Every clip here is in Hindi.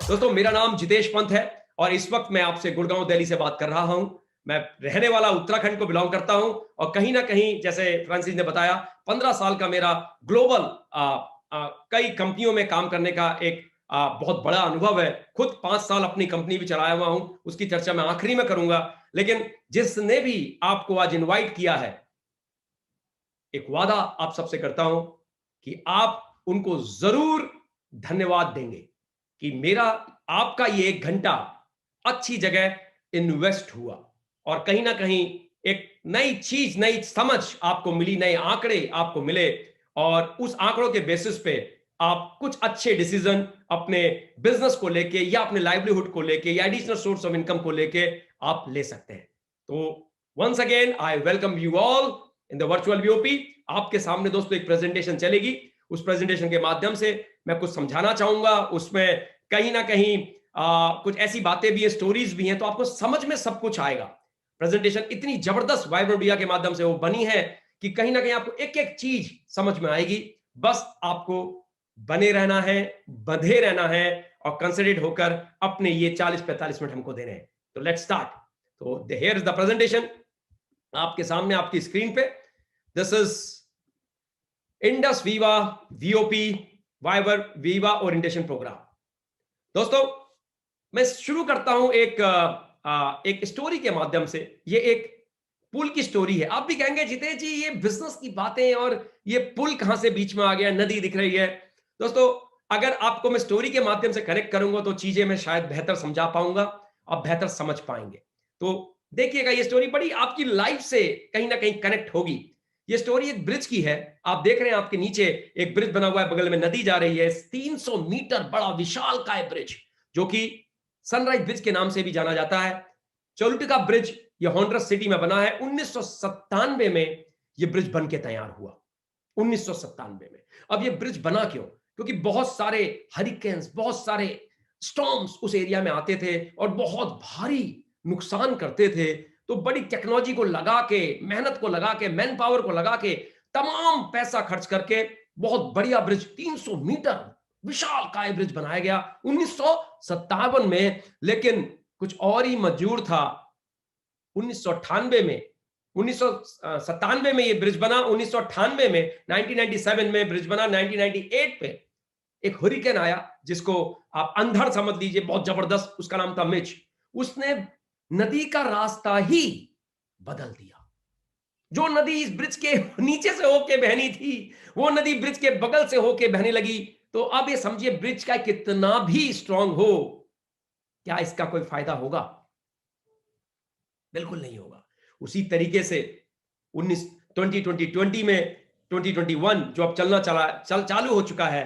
दोस्तों मेरा नाम जितेश पंत है और इस वक्त मैं आपसे गुड़गांव दिल्ली से बात कर रहा हूं। मैं रहने वाला उत्तराखंड को बिलोंग करता हूं और कहीं ना कहीं जैसे फ्रांसिस ने बताया 15 साल का मेरा ग्लोबल कई कंपनियों में काम करने का एक बहुत बड़ा अनुभव है। खुद 5 साल अपनी कंपनी भी चलाया हुआ हूं, उसकी चर्चा मैं आखिरी में करूंगा। लेकिन जिसने भी आपको आज इनवाइट किया है, एक वादा आप सबसे करता हूं कि आप उनको जरूर धन्यवाद देंगे कि मेरा आपका ये 1 घंटा अच्छी जगह इन्वेस्ट हुआ और कहीं ना कहीं एक नई चीज, नई समझ आपको मिली, नए आंकड़े आपको मिले और उस आंकड़ों के बेसिस पे आप कुछ अच्छे डिसीजन अपने बिजनेस को लेके या अपने लाइवलीहुड को लेके या एडिशनल सोर्स ऑफ इनकम को लेके आप ले सकते हैं। तो once again I welcome you all in the virtual VOP. आपके सामने दोस्तों एक प्रेजेंटेशन चलेगी। उस प्रेजेंटेशन के माध्यम से मैं कुछ समझाना चाहूंगा। उसमें कहीं ना कहीं कुछ ऐसी बातें भी हैं, स्टोरीज भी हैं, तो आपको समझ में सब कुछ आएगा। प्रेजेंटेशन इतनी जबरदस्त वाइब्रेंट मीडिया के माध्यम से वो बनी है कि कहीं ना कहीं आपको एक एक चीज समझ में आएगी। बस आपको बने रहना है, बंधे रहना है और कंसंट्रेट होकर अपने ये 40-45 मिनट हमको देने हैं। तो लेट्स स्टार्ट। तो हियर इज द प्रेजेंटेशन आपके सामने, आपकी स्क्रीन पे। This is Indus Viva VOP वाइवर वीवा ओरिएंटेशन प्रोग्राम। दोस्तों मैं शुरू करता हूं एक स्टोरी के माध्यम से। ये एक पुल की स्टोरी है। आप भी कहेंगे जितेश जी ये बिजनेस की बातें और ये पुल कहां से बीच में आ गया, नदी दिख रही है। दोस्तों अगर आपको मैं स्टोरी के माध्यम से कनेक्ट करूंगा तो चीजें मैं शायद बेहतर समझा पाऊंगा, आप बेहतर समझ पाएंगे। तो देखिएगा, ये स्टोरी बड़ी आपकी लाइफ से कहीं ना कहीं कनेक्ट होगी। ये स्टोरी एक ब्रिज की है। आप देख रहे हैं आपके नीचे एक ब्रिज बना हुआ है, बगल में नदी जा रही है। 300 मीटर बड़ा विशालकाय ब्रिज, जो कि सनराइज ब्रिज के नाम से भी जाना जाता है। चोलुटिका ब्रिज ये होंडरस सिटी में बना है। 1997 में ये ब्रिज बन के तैयार हुआ। 1997 में। अब ये ब्रिज बना क्यों? क्योंकि बहुत सारे हरिकेन्स, बहुत सारे स्टॉर्म्स उस एरिया में आते थे और बहुत भारी नुकसान करते थे। तो बड़ी टेक्नोलॉजी को लगा के, मेहनत को लगा के, मैन पावर को लगा के, तमाम पैसा खर्च करके बहुत बढ़िया ब्रिज, 300 मीटर विशाल काय ब्रिज बनाया गया 1957 में। लेकिन कुछ और ही मंजूर था। 1998 में, 1997 में ये ब्रिज बना। 1998 में, 1997 में ब्रिज बना। 1998 पे एक हुरिकेन आया जिसको आप अंधड़ समझ लीजिए, बहुत जबरदस्त। उसका नाम था मिच। उसने नदी का रास्ता ही बदल दिया। जो नदी इस ब्रिज के नीचे से होके बहनी थी, वो नदी ब्रिज के बगल से होके बहने लगी। तो अब ये समझिए, ब्रिज का कितना भी स्ट्रांग हो, क्या इसका कोई फायदा होगा? बिल्कुल नहीं होगा। उसी तरीके से 19 2020 में 2021 जो अब चालू हो चुका है,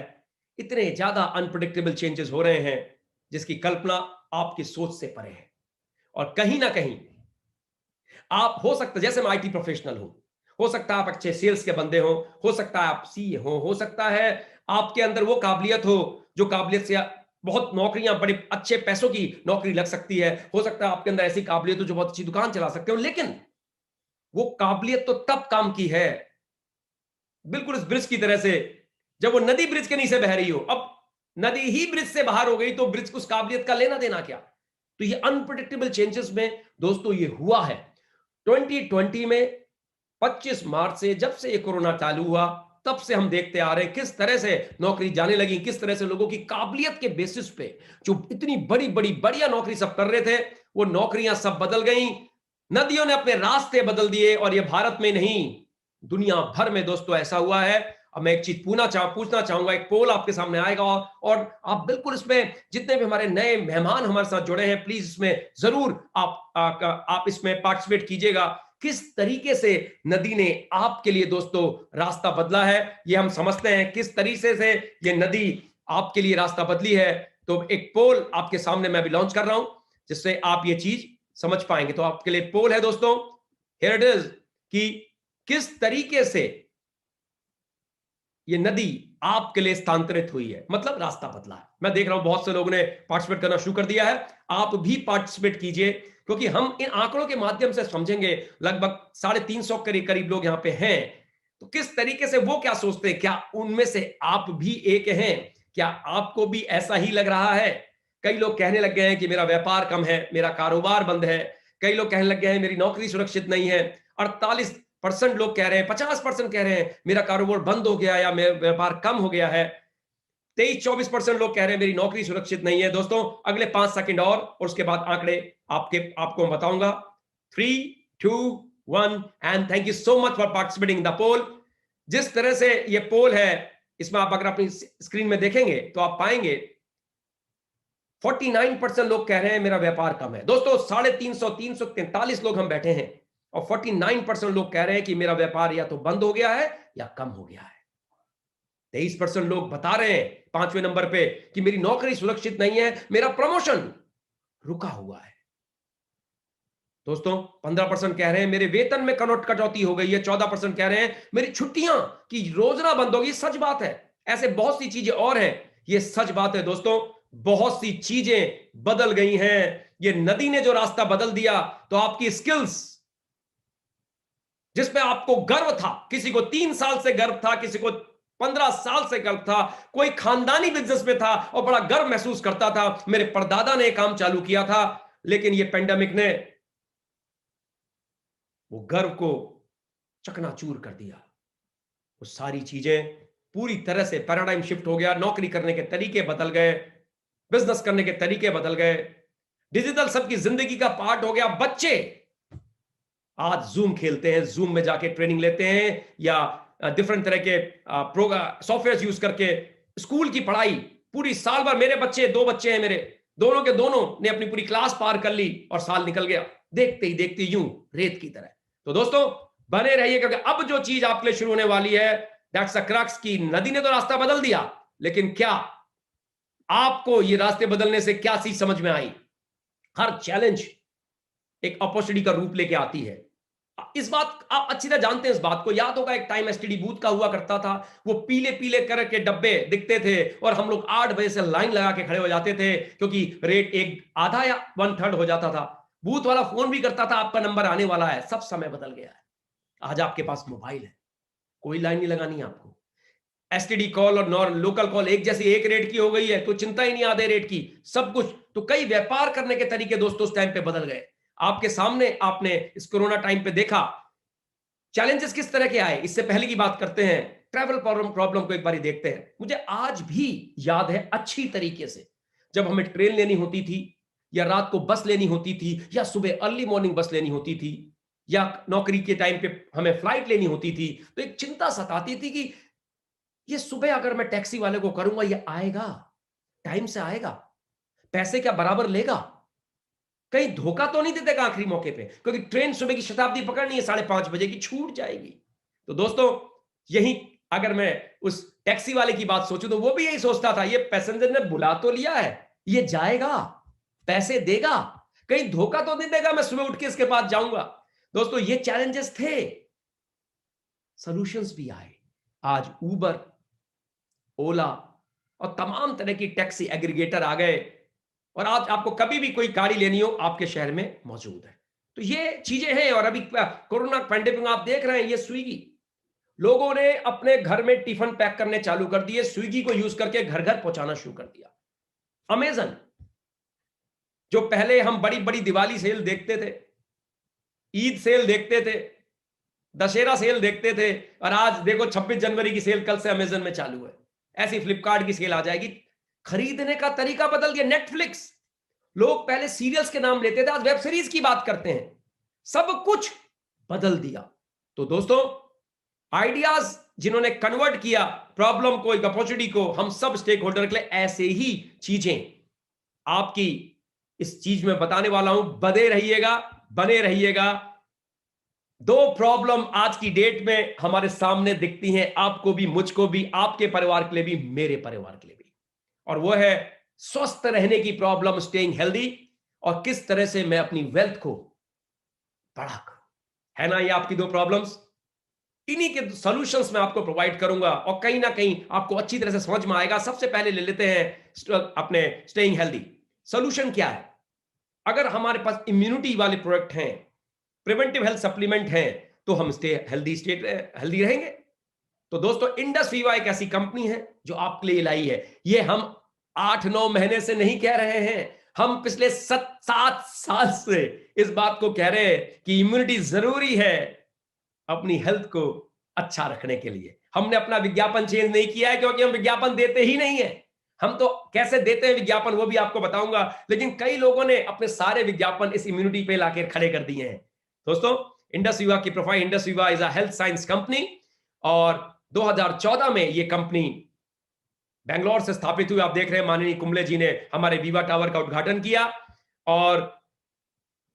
इतने ज्यादा अनप्रेडिक्टेबल चेंजेस हो रहे हैं जिसकी कल्पना आपकी सोच से परे है। और कहीं ना कहीं आप, हो सकता है जैसे मैं आईटी प्रोफेशनल हूं, हो सकता है आप अच्छे सेल्स के बंदे हो सकता है आप सीए हो सकता है आपके अंदर वो काबिलियत जो काबिलियत से बहुत नौकरियां, बड़े अच्छे पैसों की नौकरी लग सकती है। हो सकता है आपके अंदर ऐसी काबिलियत हो जो बहुत अच्छी दुकान चला सकते हो। लेकिन वो काबिलियत तो तब काम की है, बिल्कुल इस ब्रिज की तरह से, जब वो नदी ब्रिज के नीचे बह रही हो। अब नदी ही ब्रिज से बाहर हो गई तो ब्रिज उस काबिलियत का लेना देना क्या? तो ये अनप्रिडिक्टेबल चेंजेस में दोस्तों ये हुआ है। 2020 में 25 मार्च से, जब से ये कोरोना चालू हुआ, तब से हम देखते आ रहे हैं किस तरह से नौकरी जाने लगी, किस तरह से लोगों की काबिलियत के बेसिस पे जो इतनी बड़ी बड़ी बढ़िया नौकरी सब कर रहे थे, वो नौकरियां सब बदल गई। नदियों ने अपने रास्ते बदल दिए और ये भारत में नहीं, दुनिया भर में दोस्तों ऐसा हुआ है। अब मैं एक चीज पूछना चाहूंगा, एक पोल आपके सामने आएगा और आप बिल्कुल इसमें, जितने भी हमारे नए मेहमान हमारे साथ जुड़े हैं, प्लीज इसमें जरूर आप इसमें पार्टिसिपेट कीजिएगा। किस तरीके से नदी ने आपके लिए दोस्तों रास्ता बदला है, ये हम समझते हैं किस तरीके से ये नदी आपके लिए रास्ता बदली है। तो एक पोल आपके सामने मैं भी लॉन्च कर रहा हूं जिससे आप ये चीज समझ पाएंगे। तो आपके लिए पोल है दोस्तों, हियर इट इज, कि किस तरीके से ये नदी आपके लिए स्थानांतरित हुई है, मतलब रास्ता बदला है। मैं देख रहा हूं बहुत से लोगों ने पार्टिसिपेट करना शुरू कर दिया है। आप भी पार्टिसिपेट कीजिए, क्योंकि हम इन आंकड़ों के माध्यम से समझेंगे। लगभग 350 के करीब लोग यहां पे हैं। तो किस तरीके से वो क्या सोचते हैं, क्या उनमें से आप भी एक हैं? क्या आपको भी ऐसा ही लग रहा है? कई लोग कहने लग गए हैं कि मेरा व्यापार कम है, मेरा कारोबार बंद है। कई लोग कहने लग गए हैं मेरी नौकरी सुरक्षित नहीं है। 48% लोग कह रहे हैं, 50% कह रहे हैं मेरा कारोबार बंद हो गया या मेरा व्यापार कम हो गया है। 23-24% लोग कह रहे हैं मेरी नौकरी सुरक्षित नहीं है। दोस्तों अगले 5 सेकंड और उसके बाद आंकड़े आपको मैं बताऊंगा। 3, 2, 1 and thank you so much for participating in the poll. जिस तरह से ये पोल है, इसमें आप अगर अपनी स्क्रीन में देखेंगे तो आप पाएंगे 49% लोग कह रहे हैं मेरा व्यापार कम है। दोस्तों 350 343 लोग हम बैठे हैं और 49% लोग कह रहे हैं कि मेरा व्यापार या तो बंद हो गया है या कम हो गया है। 23% लोग बता रहे हैं 5वें नंबर पे कि मेरी नौकरी सुरक्षित नहीं है, मेरा प्रमोशन रुका हुआ है। दोस्तों 15% कह रहे हैं मेरे वेतन में कटौती हो गई है। 14% कह रहे हैं मेरी छुट्टियां की योजना बंद होगी। सच बात है, ऐसे बहुत सी चीजें और हैं, ये सच बात है। दोस्तों बहुत सी चीजें बदल गई हैं। ये नदी ने जो रास्ता बदल दिया, तो आपकी स्किल्स जिसपे आपको गर्व था, किसी को 3 साल से गर्व था, किसी को 15 साल से गर्व था, कोई खानदानी बिजनेस में था और बड़ा गर्व महसूस करता था मेरे परदादा ने काम चालू किया था, लेकिन ये पेंडेमिक ने वो गर्व को चकनाचूर कर दिया। वो सारी चीजें पूरी तरह से पैराडाइम शिफ्ट हो गया। नौकरी करने के तरीके बदल गए, बिजनेस करने के तरीके बदल गए, डिजिटल सबकी जिंदगी का पार्ट हो गया। बच्चे आज जूम खेलते हैं, जूम में जाके ट्रेनिंग लेते हैं या डिफरेंट तरह के सॉफ्टवेयर यूज करके स्कूल की पढ़ाई पूरी साल भर। मेरे बच्चे 2 बच्चे हैं मेरे, दोनों के दोनों ने अपनी पूरी क्लास पार कर ली और साल निकल गया देखते ही देखते यूं रेत की तरह। तो दोस्तों बने रहिए, क्योंकि अब जो चीज आपके लिए शुरू होने वाली है, दैट्स अ क्रक्स की नदी ने तो रास्ता बदल दिया, लेकिन क्या आपको ये रास्ते बदलने से क्या चीज समझ में आई? हर चैलेंज एक अपॉर्चुनिटी का रूप लेके आती है। इस बात आप अच्छी तरह जानते हैं। इस बात को याद होगा, एक टाइम एसटीडी बूथ का हुआ करता था। वो पीले पीले करके डब्बे दिखते थे और हम लोग 8 बजे से लाइन लगा के खड़े हो जाते थे, क्योंकि रेट एक आधा या 1/3 हो जाता था। बूथ वाला फोन भी करता था आपका नंबर आने वाला है। सब समय बदल गया है। आज आपके पास मोबाइल है, कोई लाइन नहीं लगानी आपको। एसटीडी कॉल और लोकल कॉल एक जैसी, एक रेट की हो गई है, तो चिंता ही नहीं आधे रेट की, सब कुछ। तो कई व्यापार करने के तरीके दोस्तों उस टाइम पे बदल गए। आपके सामने आपने इस कोरोना टाइम पे देखा चैलेंजेस किस तरह के आए। इससे पहले की बात करते हैं, ट्रैवल प्रॉब्लम को एक बार देखते हैं। मुझे आज भी याद है अच्छी तरीके से, जब हमें ट्रेन लेनी होती थी या रात को बस लेनी होती थी या सुबह अर्ली मॉर्निंग बस लेनी होती थी या नौकरी के टाइम पे हमें फ्लाइट लेनी होती थी, तो एक चिंता सताती थी कि ये सुबह अगर मैं टैक्सी वाले को करूंगा, ये आएगा, टाइम से आएगा, पैसे क्या बराबर लेगा, कहीं धोखा तो नहीं दे देगा आखिरी मौके पे, क्योंकि ट्रेन सुबह की शताब्दी पकड़नी है, 5:30 बजे की छूट जाएगी। तो दोस्तों यही अगर मैं उस टैक्सी वाले की बात सोचूं, तो वो भी यही सोचता था, ये पैसेंजर ने बुला तो लिया है, ये जाएगा, पैसे देगा, कहीं धोखा तो नहीं देगा, मैं सुबह उठ के इसके पास जाऊंगा। दोस्तों ये चैलेंजेस थे, सॉल्यूशंस भी आए। आज उबर, ओला और तमाम तरह की टैक्सी एग्रीगेटर आ गए और आज आपको कभी भी कोई गाड़ी लेनी हो आपके शहर में मौजूद है। तो ये चीजें हैं। और अभी कोरोना पैंडेमिक में आप देख रहे हैं, ये स्विगी, लोगों ने अपने घर में टिफिन पैक करने चालू कर दिए, स्विगी को यूज करके घर घर पहुंचाना शुरू कर दिया। अमेजन, जो पहले हम बड़ी बड़ी दिवाली सेल देखते थे, ईद सेल देखते थे, दशहरा सेल देखते थे, और आज देखो 26 जनवरी की सेल कल से अमेजन में चालू है। ऐसी फ्लिपकार्ट की सेल आ जाएगी। खरीदने का तरीका बदल गया। नेटफ्लिक्स, लोग पहले सीरियल्स के नाम लेते थे, आज वेब सीरीज की बात करते हैं। सब कुछ बदल दिया। तो दोस्तों आइडियाज जिन्होंने कन्वर्ट किया प्रॉब्लम को एक अपॉर्चुनिटी को, हम सब स्टेक होल्डर के लिए ऐसे ही चीजें आपकी इस चीज में बताने वाला हूं। बने रहिएगा। 2 प्रॉब्लम आज की डेट में हमारे सामने दिखती हैं, आपको भी, मुझको भी, आपके परिवार के लिए भी, मेरे परिवार के लिए भी, और वो है स्वस्थ रहने की प्रॉब्लम, स्टेइंग हेल्दी, और किस तरह से मैं अपनी वेल्थ को बढ़ा करूं। है ना, ये आपकी 2 प्रॉब्लम्स। इन्हीं के सॉल्यूशंस मैं आपको प्रोवाइड करूंगा और कहीं ना कहीं आपको अच्छी तरह से समझ में आएगा। सबसे पहले ले लेते हैं अपने स्टेइंग हेल्दी। सॉल्यूशन क्या है? अगर हमारे पास इम्यूनिटी वाले प्रोडक्ट हैं, प्रिवेंटिव हेल्थ सप्लीमेंट हैं, तो हम हेल्दी रहेंगे। तो दोस्तों इंडस वीवा एक ऐसी कंपनी है जो आपके लिए लाई है। ये हम 8-9 महीने से नहीं कह रहे हैं, हम पिछले 7 साल से इस बात को कह रहे हैं कि इम्यूनिटी जरूरी है अपनी हेल्थ को अच्छा रखने के लिए। हमने अपना विज्ञापन चेंज नहीं किया है क्योंकि हम विज्ञापन देते ही नहीं है। हम तो कैसे देते हैं विज्ञापन वो भी आपको बताऊंगा, लेकिन कई लोगों ने अपने सारे विज्ञापन इस इम्यूनिटी पे लाके खड़े कर दिए हैं। दोस्तों, इंडस विवा की प्रोफाइल, इंडस विवा is a health science company, और 2014 में ये कंपनी बेंगलोर से स्थापित हुई। आप देख रहे हैं माननीय कुंबले जी ने हमारे वीवा टावर का उद्घाटन किया, और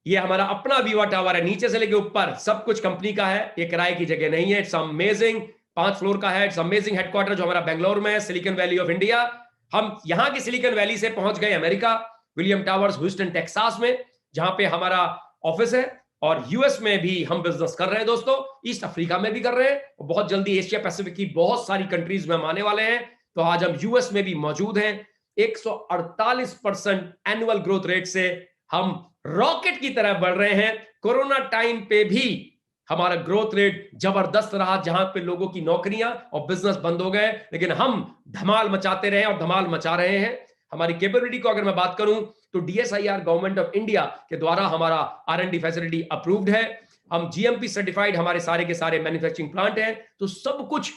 ये हमारा अपना वीवा टावर है, नीचे से लेके ऊपर सब कुछ कंपनी का है, ये किराए की जगह नहीं है। इट्स अमेजिंग, 5 फ्लोर का है। इट्स अमेजिंग हेडक्वार्टर जो हमारा बेंगलोर में है, सिलिकॉन वैली ऑफ इंडिया। हम यहां की सिलिकॉन वैली से पहुंच गए America, William towers Houston Texas में, जहां पे हमारा ऑफिस है, और यूएस में भी हम बिजनेस कर रहे हैं दोस्तों, ईस्ट अफ्रीका में भी कर रहे हैं, और बहुत जल्दी एशिया पैसिफिक की बहुत सारी कंट्रीज में हम आने वाले हैं। तो आज हम यूएस में भी मौजूद हैं। 148% एनुअल ग्रोथ रेट से हम रॉकेट की तरह बढ़ रहे हैं। कोरोना टाइम पे भी हमारा ग्रोथ रेट जबरदस्त रहा, जहां पे लोगों की नौकरियां और बिजनेस बंद हो गए, लेकिन हम धमाल मचाते रहे और धमाल मचा रहे हैं। हमारी कैपेबिलिटी को अगर मैं बात करूं तो डीएसआईआर गवर्नमेंट ऑफ इंडिया के द्वारा हमारा आर&डी फैसिलिटी अप्रूव्ड है। हम जीएमपी सर्टिफाइड हमारे सारे के सारे मैन्युफैक्चरिंग प्लांट हैं, तो सब कुछ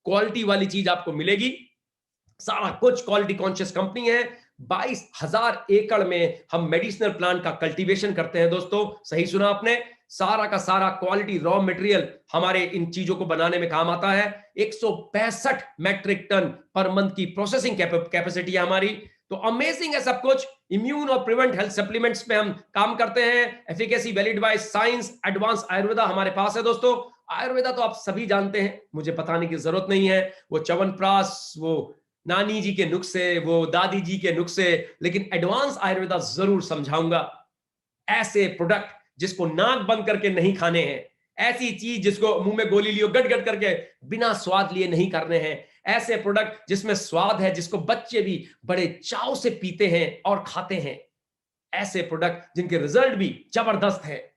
क्वालिटी वाली चीज आपको मिलेगी। सारा कुछ क्वालिटी कॉन्शियस कंपनी है। 22,000 एकड़ में हम मेडिसिनल प्लांट का कल्टीवेशन करते हैं दोस्तों, सही सुना आपने। सारा का सारा क्वालिटी रॉ मटेरियल हमारे इन चीजों को बनाने में काम आता है। 165 मैट्रिक टन पर मंथ की प्रोसेसिंग कैपेसिटी है हमारी। तो अमेजिंग है सब कुछ। इम्यून और प्रिवेंट हेल्थ सप्लीमेंट्स पे हम काम करते हैं। Efficacy valid by science, advance Ayurveda हमारे पास है दोस्तों। आयुर्वेदा तो आप सभी जानते हैं, मुझे बताने की जरूरत नहीं है। वो च्यवनप्राश, वो नानी जी के नुस्खे, वो दादी जी के नुस्खे, लेकिन एडवांस आयुर्वेदा जरूर समझाऊंगा। ऐसे प्रोडक्ट जिसको नाक बंद करके नहीं खाने हैं, ऐसी चीज जिसको मुंह में गोली लियो गट गट करके बिना स्वाद लिए नहीं करने हैं, ऐसे प्रोडक्ट जिसमें स्वाद है, जिसको बच्चे भी बड़े चाव से पीते हैं और खाते हैं, ऐसे प्रोडक्ट जिनके रिजल्ट भी जबरदस्त है।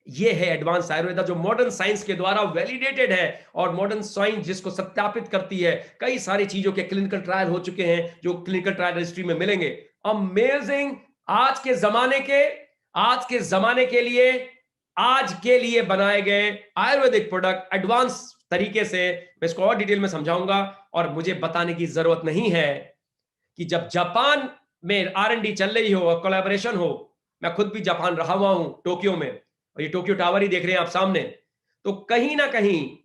ये है एडवांस आयुर्वेदा, जो मॉडर्न साइंस के द्वारा वैलिडेटेड है, और मॉडर्न साइंस जिसको सत्यापित करती है। कई सारी चीजों के क्लिनिकल ट्रायल हो चुके हैं, जो क्लिनिकल ट्रायल रजिस्ट्री में मिलेंगे। अमेजिंग। आज के जमाने के लिए, आज के लिए बनाए गए आयुर्वेदिक प्रोडक्ट एडवांस तरीके से। मैं इसको और डिटेल में समझाऊंगा, और मुझे बताने की जरूरत नहीं है कि जब जापान में आर&डी चल रही हो और कोलैबोरेशन हो, मैं खुद भी जापान रहा हुआ हूं, टोक्यो में, और ये टोक्यो टावर ही देख रहे हैं आप सामने, तो कहीं ना कहीं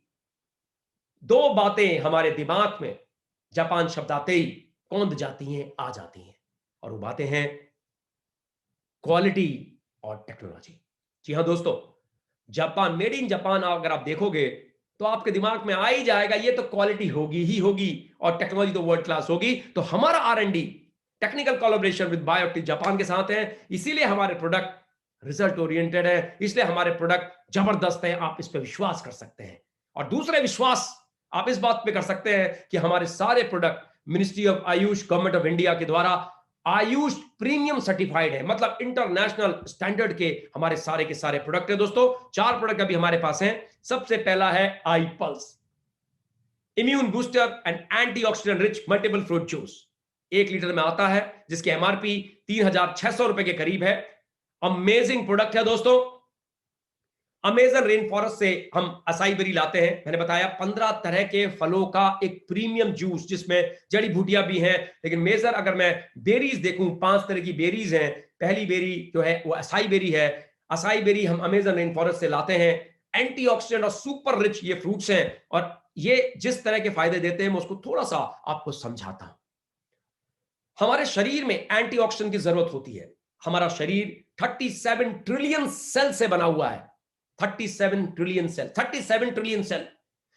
दो बातें हमारे दिमाग में जापान शब्द आते ही कौंध जाती हैं, आ जाती हैं, और वो बातें हैं क्वालिटी और टेक्नोलॉजी। जी हाँ दोस्तों, जापान, मेड इन जापान अगर आप देखोगे तो आपके दिमाग में आ ही जाएगा, ये तो क्वालिटी होगी ही होगी, और टेक्नोलॉजी तो वर्ल्ड क्लास होगी। तो हमारा आर&डी technical collaboration with biotech Japan के साथ है, इसीलिए हमारे प्रोडक्ट रिजल्ट ओरिएंटेड है, इसलिए हमारे प्रोडक्ट जबरदस्त हैं। आप इस पर विश्वास कर सकते हैं। और दूसरे विश्वास आप इस बात पे कर सकते हैं कि हमारे सारे product ministry of Ayush, government of India के द्वारा आयुष प्रीमियम सर्टिफाइड है, मतलब इंटरनेशनल स्टैंडर्ड के हमारे सारे के सारे प्रोडक्ट है दोस्तों। 4 प्रोडक्ट अभी हमारे पास हैं। सबसे पहला है I pulse, immune booster and antioxidant rich multiple fruit juice. 1 litre में आता है, जिसकी एमआरपी 3,600 रुपए के करीब है। अमेजिंग प्रोडक्ट है दोस्तों। अमेजन रेन फॉरेस्ट से हम असाई बेरी लाते हैं। मैंने बताया 15 तरह के फलों का एक प्रीमियम जूस, जिसमें जड़ी बूटियां भी हैं, लेकिन मेजर अगर मैं बेरीज देखूं, 5 तरह की बेरीज हैं। पहली बेरी जो है वो असाई बेरी है। असाई बेरी हम अमेजन रेन फॉरेस्ट से लाते हैं। एंटीऑक्सीडेंट और सुपर रिच ये फ्रूट्स हैं, और ये जिस तरह के फायदे देते हैं मैं उसको थोड़ा सा आपको समझाता हूं। हमारे शरीर में एंटीऑक्सीडेंट की जरूरत होती है। हमारा शरीर 37 ट्रिलियन सेल से बना हुआ है। 37 ट्रिलियन सेल, 37 ट्रिलियन सेल।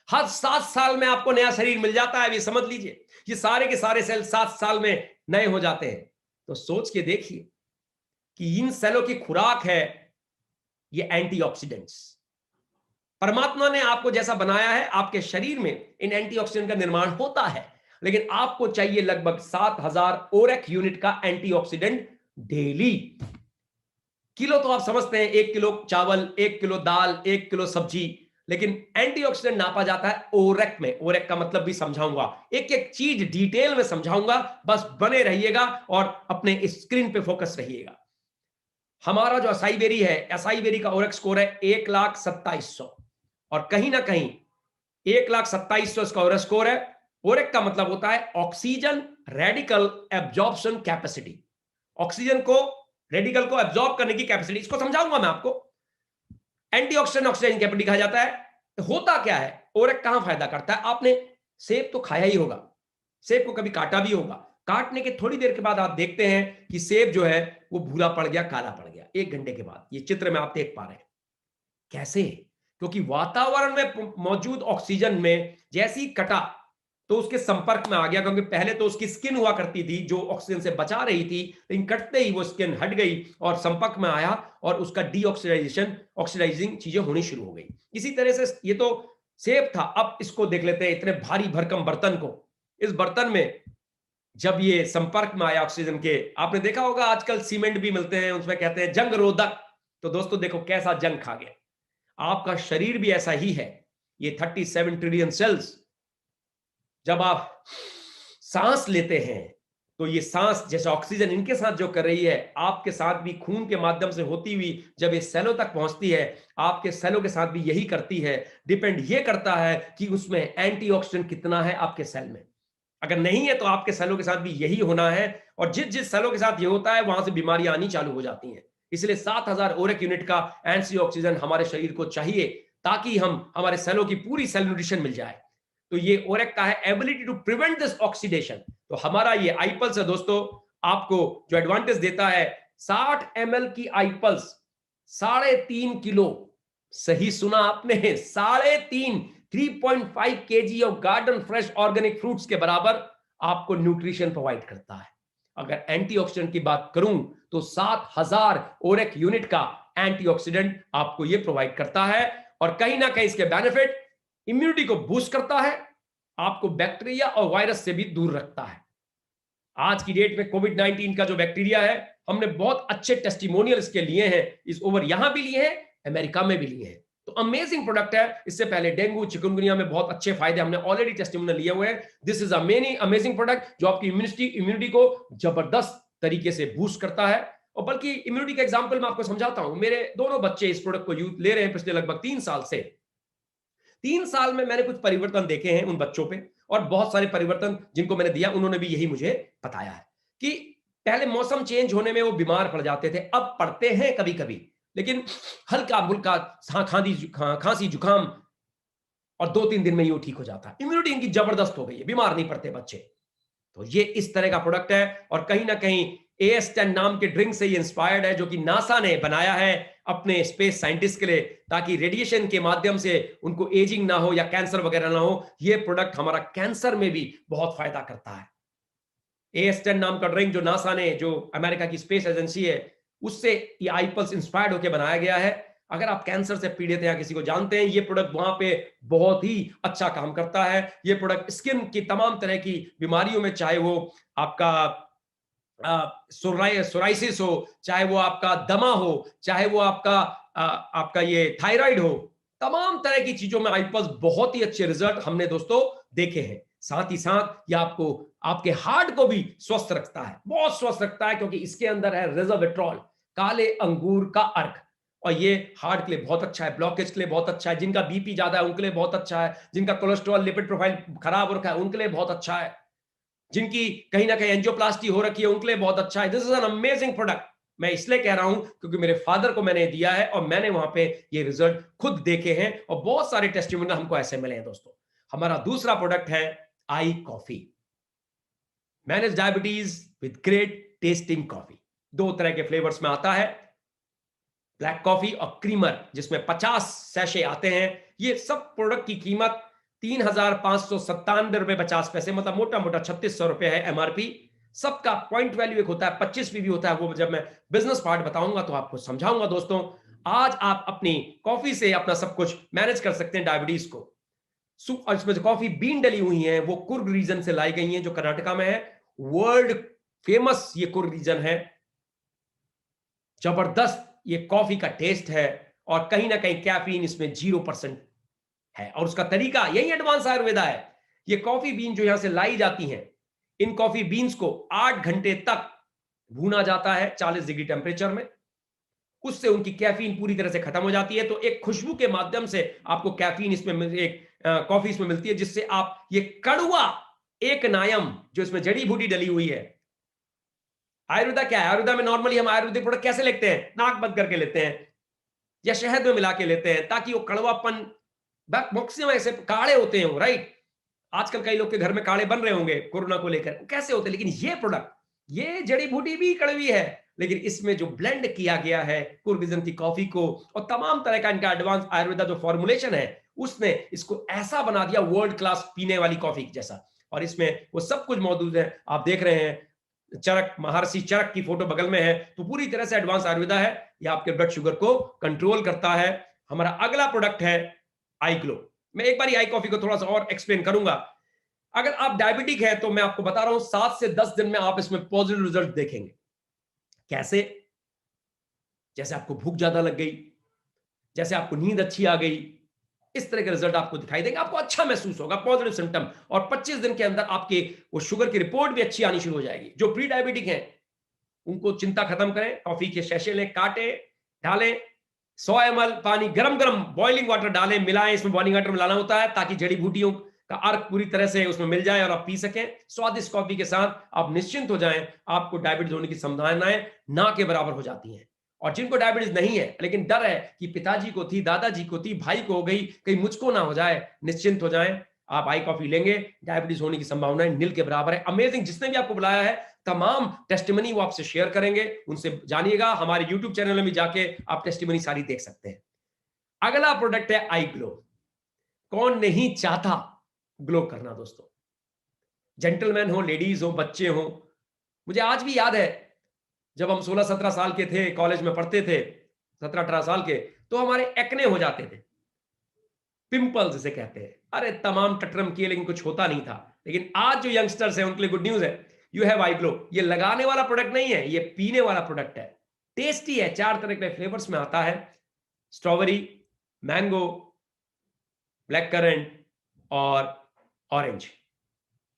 हर 7 साल में आपको नया शरीर मिल जाता है। ये समझ लीजिए, ये सारे के सारे सेल 7 साल में नए हो जाते हैं। तो सोच के देखिए कि इन सेलों की खुराक है ये एंटीऑक्सीडेंट्स। परमात्मा ने आपको जैसा बनाया है, आपके शरीर में इन एंटीऑक्सीडेंट का निर्माण होता है, लेकिन आपको चाहिए लगभग 7,000 ओरेक यूनिट का एंटीऑक्सीडेंट डेली। किलो तो आप समझते हैं, 1 किलो चावल, 1 किलो दाल, 1 किलो सब्जी, लेकिन एंटीऑक्सीडेंट नापा जाता है ओरेक में। ओरेक का मतलब भी समझाऊंगा, एक एक चीज डिटेल में समझाऊंगा, बस बने रहिएगा और अपने स्क्रीन पे फोकस रहिएगा। हमारा जो असाई बेरी है, असाई बेरी का ओरेक स्कोर है 1,27,100 और कहीं ना कहीं 1,27,100 इसका ओरेक स्कोर है। ओरेक का मतलब होता है oxygen radical absorption capacity, oxygen को रेडिकल को एब्जॉर्ब करने की कैपेसिटी, इसको समझाऊंगा मैं आपको। एंटीऑक्सीडेंट ऑक्सीडेशन कैपेसिटी कहा जाता है। होता क्या है, ओरेक कहां फायदा करता है? आपने सेब तो खाया ही होगा, सेब को कभी काटा भी होगा, काटने के थोड़ी देर के बाद आप देखते हैं कि सेब जो है वो भूरा पड़ गया, काला पड़ गया, 1 घंटे के बाद। ये चित्र में आप देख पा रहे हैं कैसे, क्योंकि वातावरण में मौजूद ऑक्सीजन में जैसे ही कटा तो उसके संपर्क में आ गया, क्योंकि पहले तो उसकी स्किन हुआ करती थी जो ऑक्सीजन से बचा रही थी, लेकिन कटते ही वो स्किन हट गई और संपर्क में आया और उसका डीऑक्सीडाइजेशन, ऑक्सीडाइजिंग चीजें होनी शुरू हो गई। इसी तरह से ये तो सेब था। अब इसको देख लेते हैं, इतने भारी भरकम बर्तन को। इस बर्तन में जब ये संपर्क में आया ऑक्सीजन के, आपने देखा होगा आजकल सीमेंट भी मिलते हैं, उसमें कहते हैं जंग रोधक। तो दोस्तों देखो कैसा जंग खा गया। आपका शरीर भी ऐसा ही है। ये 37 ट्रिलियन सेल्स, जब आप सांस लेते हैं तो ये सांस जैसे ऑक्सीजन इनके साथ जो कर रही है, आपके साथ भी खून के माध्यम से होती हुई जब ये सेलों तक पहुंचती है, आपके सेलों के साथ भी यही करती है। डिपेंड ये करता है कि उसमें एंटीऑक्सीडेंट कितना है आपके सेल में। अगर नहीं है तो आपके सेलों के साथ भी यही होना है, और जिस जिस सेलों के साथ ये होता है वहां से बीमारियां आनी चालू हो जाती हैं। इसलिए 7,000 ओरेक यूनिट का एंटीऑक्सीडेंट हमारे शरीर को चाहिए, ताकि हम हमारे सेलों की पूरी सेल न्यूट्रिशन मिल जाए। तो ये ओरेक का है ability to prevent this oxidation. तो हमारा ये आईपल्स है दोस्तों, आपको जो एडवांटेज देता है, 60 ml की आईपल्स 3.5 किलो, सही सुना आपने, 3.5, 3.5 kg of garden fresh organic fruits के बराबर आपको न्यूट्रिशन प्रोवाइड करता है। अगर एंटीऑक्सीडेंट की बात करूं तो 7,000 ओरेक यूनिट का एंटीऑक्सीडेंट आपको यह प्रोवाइड करता है। और कहीं ना कहीं इसके बेनिफिट, इम्यूनिटी को बूस्ट करता है, आपको बैक्टीरिया और वायरस से भी दूर रखता है। आज की डेट में कोविड-19 का जो बैक्टीरिया है, हमने बहुत अच्छे टेस्टिमोनियल इसके लिए हैं, इस ओवर यहां भी लिए हैं, अमेरिका में भी लिए हैं। तो अमेजिंग प्रोडक्ट है। इससे पहले डेंगू चिकनगुनिया में बहुत अच्छे फायदे हमने ऑलरेडी टेस्टिमोनियल लिए हुए हैं। This is a many amazing product जो आपकी इम्यूनिटी को जबरदस्त तरीके से बूस्ट करता है। और बल्कि इम्यूनिटी का एग्जांपल मैं आपको समझाता हूं। मेरे दोनों बच्चे इस प्रोडक्ट को यूज ले रहे हैं पिछले लगभग 3 साल से। 3 साल में मैंने कुछ परिवर्तन देखे हैं उन बच्चों पे, और बहुत सारे परिवर्तन जिनको मैंने दिया उन्होंने भी यही मुझे बताया है कि पहले मौसम चेंज होने में वो बीमार पड़ जाते थे, अब पड़ते हैं कभी कभी, लेकिन हल्का फुल्का खांसी जुकाम, और 2-3 दिन में ही वो ठीक हो जाता है। इम्यूनिटी इनकी जबरदस्त हो गई है, बीमार नहीं पड़ते बच्चे। तो ये इस तरह का प्रोडक्ट है। और कहीं ना कहीं AS10 नाम के ड्रिंक से ये इंस्पायर्ड है, जो कि नासा ने बनाया है अपने स्पेस साइंटिस्ट के लिए, ताकि रेडिएशन के माध्यम से उनको एजिंग ना हो या कैंसर वगैरह ना हो। ये प्रोडक्ट हमारा कैंसर में भी बहुत फायदा करता है। AS10 नाम का ड्रिंक जो नासा ने, जो अमेरिका की स्पेस एजेंसी है, उससे ये आईपल्स इंस्पायर्ड होकर बनाया गया है। अगर आप कैंसर से पीड़ित हैं या किसी को जानते हैं, ये प्रोडक्ट वहां पे बहुत ही अच्छा काम करता है। ये प्रोडक्ट स्किन की तमाम तरह की बीमारियों में, चाहे वो आपका सोराइसिस हो, चाहे वो आपका दमा हो, चाहे वो आपका ये थायराइड हो, तमाम तरह की चीजों में आईपल्स बहुत ही अच्छे रिजल्ट हमने दोस्तों देखे हैं। साथ ही साथ ये आपको आपके हार्ट को भी स्वस्थ रखता है, बहुत स्वस्थ रखता है, क्योंकि इसके अंदर है रेसवेट्रॉल, काले अंगूर का अर्क। और ये हार्ट के लिए बहुत अच्छा है, ब्लॉकेज के लिए बहुत अच्छा है, जिनका बीपी ज्यादा है उनके लिए बहुत अच्छा है, जिनका कोलेस्ट्रॉल लिपिड प्रोफाइल खराब हो रखा है उनके लिए बहुत अच्छा है, जिनकी कहीं ना कहीं एंजियोप्लास्टी हो रखी है उनके लिए बहुत अच्छा है। This is an amazing product. मैं इसलिए कह रहा हूं क्योंकि मेरे फादर को मैंने दिया है और मैंने वहां पे ये रिजल्ट खुद देखे हैं, और बहुत सारे टेस्टिमोनियल हमको ऐसे मिले हैं दोस्तों। हमारा दूसरा प्रोडक्ट है I coffee, manage diabetes with great testing coffee. 2 तरह के फ्लेवर्स में आता है, ब्लैक कॉफी और क्रीमर, जिसमें 50 सैशे आते हैं। ये सब प्रोडक्ट की कीमत 3,597 रुपए 50 पैसे, मतलब मोटा मोटा 3,600 रुपए है एमआरपी। सबका पॉइंट वैल्यू एक होता है, 25 भी होता है, वो जब मैं बिजनेस पार्ट बताऊंगा तो आपको समझाऊंगा दोस्तों। आज आप अपनी कॉफी से अपना सब कुछ मैनेज कर सकते हैं डायबिटीज को। और इसमें जो कॉफी बीन डली हुई है वो कुर्ग रीजन से लाई गई हैं, जो कर्नाटका में है। वर्ल्ड फेमस ये कुर्ग रीजन है। जबरदस्त ये कॉफी का टेस्ट है, और कहीं ना कहीं कैफीन इसमें 0% है और उसका तरीका यही एडवांस आयुर्वेदा है। ये कॉफी बीन जो यहां से लाई जाती हैं, इन कॉफी बीन्स को 8 घंटे तक भूना जाता है 40 डिग्री टेम्परेचर में। उससे उनकी कैफीन पूरी तरह से खत्म हो जाती है। तो एक खुशबू के माध्यम से आपको कैफीन इसमें एक कॉफी इसमें मिलती है, जिससे आप ये कड़वा एक नायम जो इसमें जड़ी बूटी डली हुई है। आयुर्वेदा क्या है? आयुर्वेदा में नॉर्मली हम आयुर्वेदिक प्रोडक्ट कैसे लेते हैं? नाक बंद करके लेते हैं या शहद में मिला के लेते हैं, ताकि वो कड़वापन, मैक्सिमम ऐसे काढ़े होते हैं वो, राइट? आजकल कई लोग के घर में काढ़े बन रहे होंगे कोरोना को लेकर, कैसे होते हैं? लेकिन ये प्रोडक्ट, ये जड़ी बूटी भी कड़वी है, लेकिन इसमें जो ब्लेंड किया गया है कुर्विजन की कॉफी को और तमाम तरह का इनका एडवांस आयुर्वेदा जो फॉर्मुलेशन है, उसने इसको ऐसा बना दिया वर्ल्ड क्लास पीने वाली कॉफी जैसा। और इसमें वो सब कुछ मौजूद है। आप देख रहे हैं चरक, महर्षि चरक की फोटो बगल में है। तो पूरी तरह से एडवांस आयुर्वेदा है। यह आपके ब्लड शुगर को कंट्रोल करता है। हमारा अगला प्रोडक्ट है आई ग्लो। मैं एक बार आई कॉफी को थोड़ा सा और एक्सप्लेन करूंगा। अगर आप डायबिटिक है तो मैं आपको बता रहा हूं 7 से 10 दिन में आप इसमें पॉजिटिव रिजल्ट देखेंगे। कैसे? जैसे आपको भूख ज्यादा लग गई, जैसे आपको नींद अच्छी आ गई, इस तरह के रिजल्ट आपको दिखाई देंगे। आपको अच्छा महसूस होगा, पॉजिटिव सिम्टम। और 25 दिन के अंदर आपके वो शुगर की रिपोर्ट भी अच्छी आनी शुरू हो जाएगी। जो प्री डायबिटिक हैं उनको चिंता खत्म करें, कॉफी के शैशे लें, काटे, डालें 100 ml पानी, गरम गरम बॉइलिंग वाटर डालें, मिलाएं। इसमें बॉइलिंग वाटर मिलाना होता है ताकि जड़ी बूटियों का अर्क पूरी तरह से उसमें मिल जाए और आप पी सकें। स्वादिष्ट कॉफी के साथ आप निश्चिंत हो जाएं, आपको डायबिटीज होने की संभावनाएं ना के बराबर हो जाती हैं। और जिनको डायबिटीज नहीं है लेकिन डर है कि पिताजी को थी, दादाजी को थी, भाई को हो गई, कहीं मुझको ना हो जाए, निश्चिंत हो जाएं। आप आई कॉफी लेंगे, डायबिटीज होने की संभावनाएं नील के बराबर है। अमेजिंग। जिसने भी आपको बुलाया है तमाम टेस्टिमनी वो आपसे शेयर करेंगे, उनसे जानिएगा। हमारे यूट्यूब चैनल में भी जाके आप टेस्टिमनी सारी देख सकते हैं। अगला प्रोडक्ट है आई ग्लो। कौन नहीं चाहता ग्लो करना दोस्तों? जेंटलमैन हो, लेडीज हो, बच्चे हो। मुझे आज भी याद है जब हम 16-17 साल के थे, कॉलेज में पढ़ते थे, 17-18 साल के, तो हमारे एक्ने हो जाते थे, पिंपल्स जिसे कहते हैं। अरे तमाम टटरम किए लेकिन कुछ होता नहीं था। लेकिन आज जो यंगस्टर्स हैं उनके लिए गुड न्यूज है, यू हैव आई ग्लो। ये लगाने वाला प्रोडक्ट नहीं है, ये पीने वाला प्रोडक्ट है। टेस्टी है, 4 तरह के फ्लेवर्स में आता है, स्ट्रॉबेरी, मैंगो, ब्लैक करंट और ऑरेंज।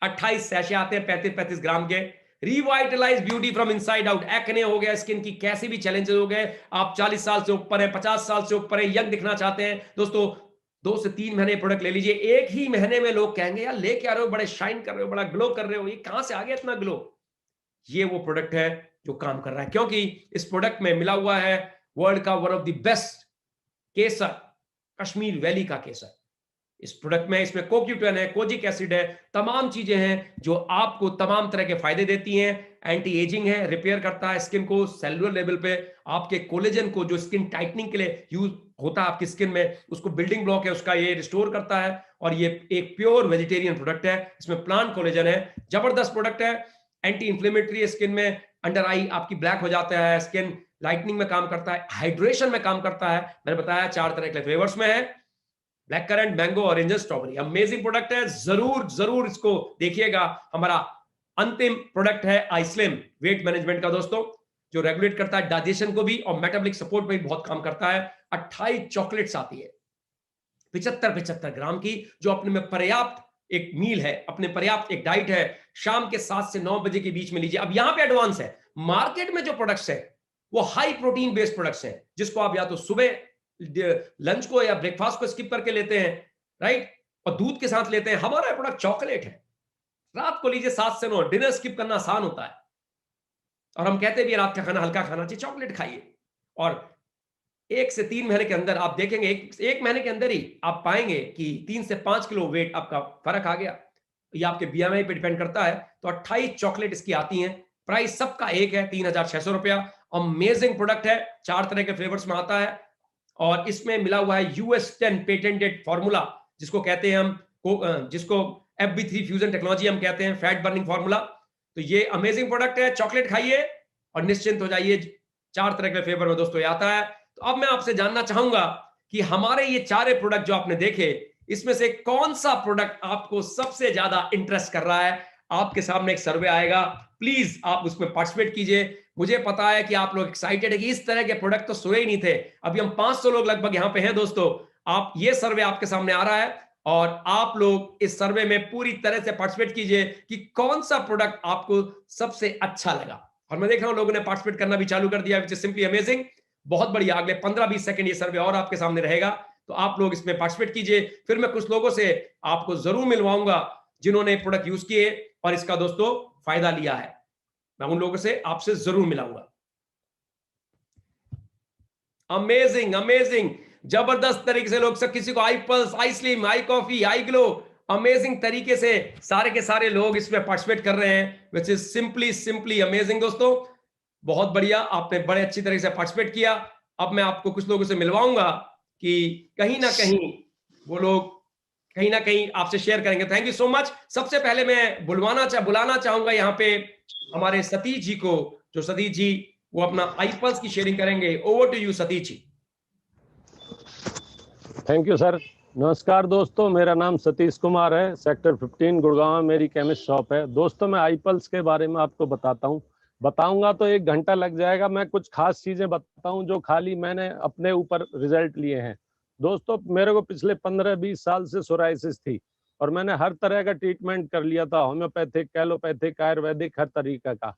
28 सैशे आते हैं 35-35 ग्राम के। Revitalise beauty from inside out. Acne हो गया, स्किन की कैसे भी चैलेंजेस हो गए, आप 40 साल से ऊपर है, 50 साल से ऊपर है, यंग दिखना चाहते हैं दोस्तों, 2 से 3 महीने प्रोडक्ट ले लीजिए। एक ही महीने में लोग कहेंगे यार लेके आ रहे हो, बड़े शाइन कर रहे हो, बड़ा ग्लो कर रहे हो, ये कहां से आ गया इतना ग्लो? ये वो प्रोडक्ट है जो काम कर रहा है, क्योंकि इस प्रोडक्ट में मिला हुआ है वर्ल्ड का one of the best Kesar, Kashmir valley का केसर। इस प्रोडक्ट में, इसमें कोक्यूटेन है, कोजिक एसिड है, तमाम चीजें हैं जो आपको तमाम तरह के फायदे देती हैं। एंटी एजिंग है, रिपेयर करता है स्किन को सेलुलर लेवल पे। आपके कोलेजन को जो स्किन टाइटनिंग के लिए यूज होता है आपकी स्किन में, उसको बिल्डिंग ब्लॉक है उसका, ये रिस्टोर करता है। और ये एक प्योर वेजिटेरियन प्रोडक्ट है, इसमें प्लांट कोलेजन है। जबरदस्त प्रोडक्ट है, एंटी इंफ्लेमेटरी, स्किन में अंडर आई आपकी ब्लैक हो जाता है, स्किन लाइटनिंग में काम करता है, हाइड्रेशन में काम करता है। मैंने बताया 4 तरह के फ्लेवर्स में है, black currant, mango, orange, strawberry. Amazing product है, जरूर जरूर इसको देखिएगा। हमारा अंतिम प्रोडक्ट है आइस्लिम, वेट मैनेजमेंट का दोस्तों, जो रेगुलेट करता है डाइजेशन को भी और मेटाबॉलिक सपोर्ट पे भी बहुत काम करता है। 28 चॉकलेट्स आती है 75-75 ग्राम की, जो अपने में पर्याप्त एक मील है, अपने पर्याप्त एक डाइट है। शाम के 7 से 9 बजे के बीच में लीजिए। अब यहां पे एडवांस है, मार्केट में जो प्रोडक्ट्स है वो हाई प्रोटीन बेस्ड प्रोडक्ट्स हैं, जिसको आप या तो सुबह लंच को या ब्रेकफास्ट को स्किप करके लेते हैं, राइट, और दूध के साथ लेते हैं। हमारा प्रोडक्ट चॉकलेट है, रात को लीजिए 7 से 9, डिनर स्किप करना आसान होता है। और हम कहते भी रात का खाना हल्का खाना चाहिए, चॉकलेट खाइए। और 1 से 3 महीने के अंदर आप देखेंगे, एक महीने के अंदर ही आप पाएंगे कि 3 से 5 किलो वेट आपका फर्क आ गया। ये आपके बीएमआई पे डिपेंड करता है। तो 28 चॉकलेट इसकी आती हैं, प्राइस सबका एक है, 3600 रुपया। अमेजिंग प्रोडक्ट है, 4 तरह के फ्लेवर्स में आता है। और इसमें मिला हुआ है US10 पेटेंटेड फॉर्मूला, जिसको कहते हैं हम, जिसको FB3 फ्यूजन टेक्नोलॉजी हम कहते हैं, फैट बर्निंग फॉर्मूला। तो ये अमेजिंग प्रोडक्ट है, चॉकलेट खाइए और निश्चिंत हो जाइए। 4 तरह के फ्लेवर में दोस्तों ये आता है। तो अब मैं आपसे जानना चाहूंगा कि हमारे ये 4 प्रोडक्ट जो आपने देखे, इसमें से कौन सा प्रोडक्ट आपको सबसे ज्यादा इंटरेस्ट कर रहा है? आपके सामने एक सर्वे आएगा, प्लीज आप उसमें पार्टिसिपेट कीजिए। मुझे पता है कि आप लोग एक्साइटेड है कि इस तरह के प्रोडक्ट तो सोए ही नहीं थे। अभी हम 500 लोग लगभग यहां पे हैं दोस्तों। आप ये सर्वे आपके सामने आ रहा है और आप लोग इस सर्वे में पूरी तरह से पार्टिसिपेट कीजिए कि कौन सा प्रोडक्ट आपको सबसे अच्छा लगा। और मैं देख रहा हूं लोगों ने पार्टिसिपेट करना भी चालू कर दिया, विच इज सिंपली अमेजिंग। बहुत बढ़िया। अगले 15-20 सेकंड ये सर्वे और आपके सामने रहेगा, तो आप लोग इसमें पार्टिसिपेट कीजिए। फिर मैं कुछ लोगों से आपको जरूर मिलवाऊंगा जिन्होंने प्रोडक्ट यूज किए और इसका दोस्तों फायदा लिया है। मैं उन लोगों से आपसे जरूर मिलाऊंगा। अमेजिंग अमेजिंग, जबरदस्त तरीके से लोग सब, किसी को आई पल्स, आई स्लिम, आई कॉफी, आई ग्लो, अमेजिंग तरीके से सारे के सारे लोग इसमें पार्टिसिपेट कर रहे हैं, which is simply simply amazing दोस्तों। बहुत बढ़िया, आपने बड़े अच्छी तरीके से पार्टिसिपेट किया। अब मैं आपको कुछ लोगों से मिलवाऊंगा कि कहीं ना कहीं वो लोग कहीं ना कहीं आपसे शेयर करेंगे। Thank you so much. सबसे पहले मैं बुलाना चाहूंगा यहाँ पे हमारे सतीश जी को, जो सतीश जी वो अपना आईपल्स की शेयरिंग करेंगे। Over to you Satish ji. Thank you sir. नमस्कार दोस्तों, मेरा नाम सतीश कुमार है। सेक्टर 15 गुड़गांव में मेरी केमिस्ट शॉप है। दोस्तों मैं आईपल्स के बारे में आपको बताऊंगा तो 1 घंटा लग जाएगा। मैं कुछ खास चीजें बताऊं जो खाली मैंने अपने ऊपर रिजल्ट लिए हैं। दोस्तों मेरे को पिछले 15-20 साल से सोराइसिस थी और मैंने हर तरह का ट्रीटमेंट कर लिया था, होम्योपैथिक, एलोपैथिक, आयुर्वेदिक, हर तरीका का।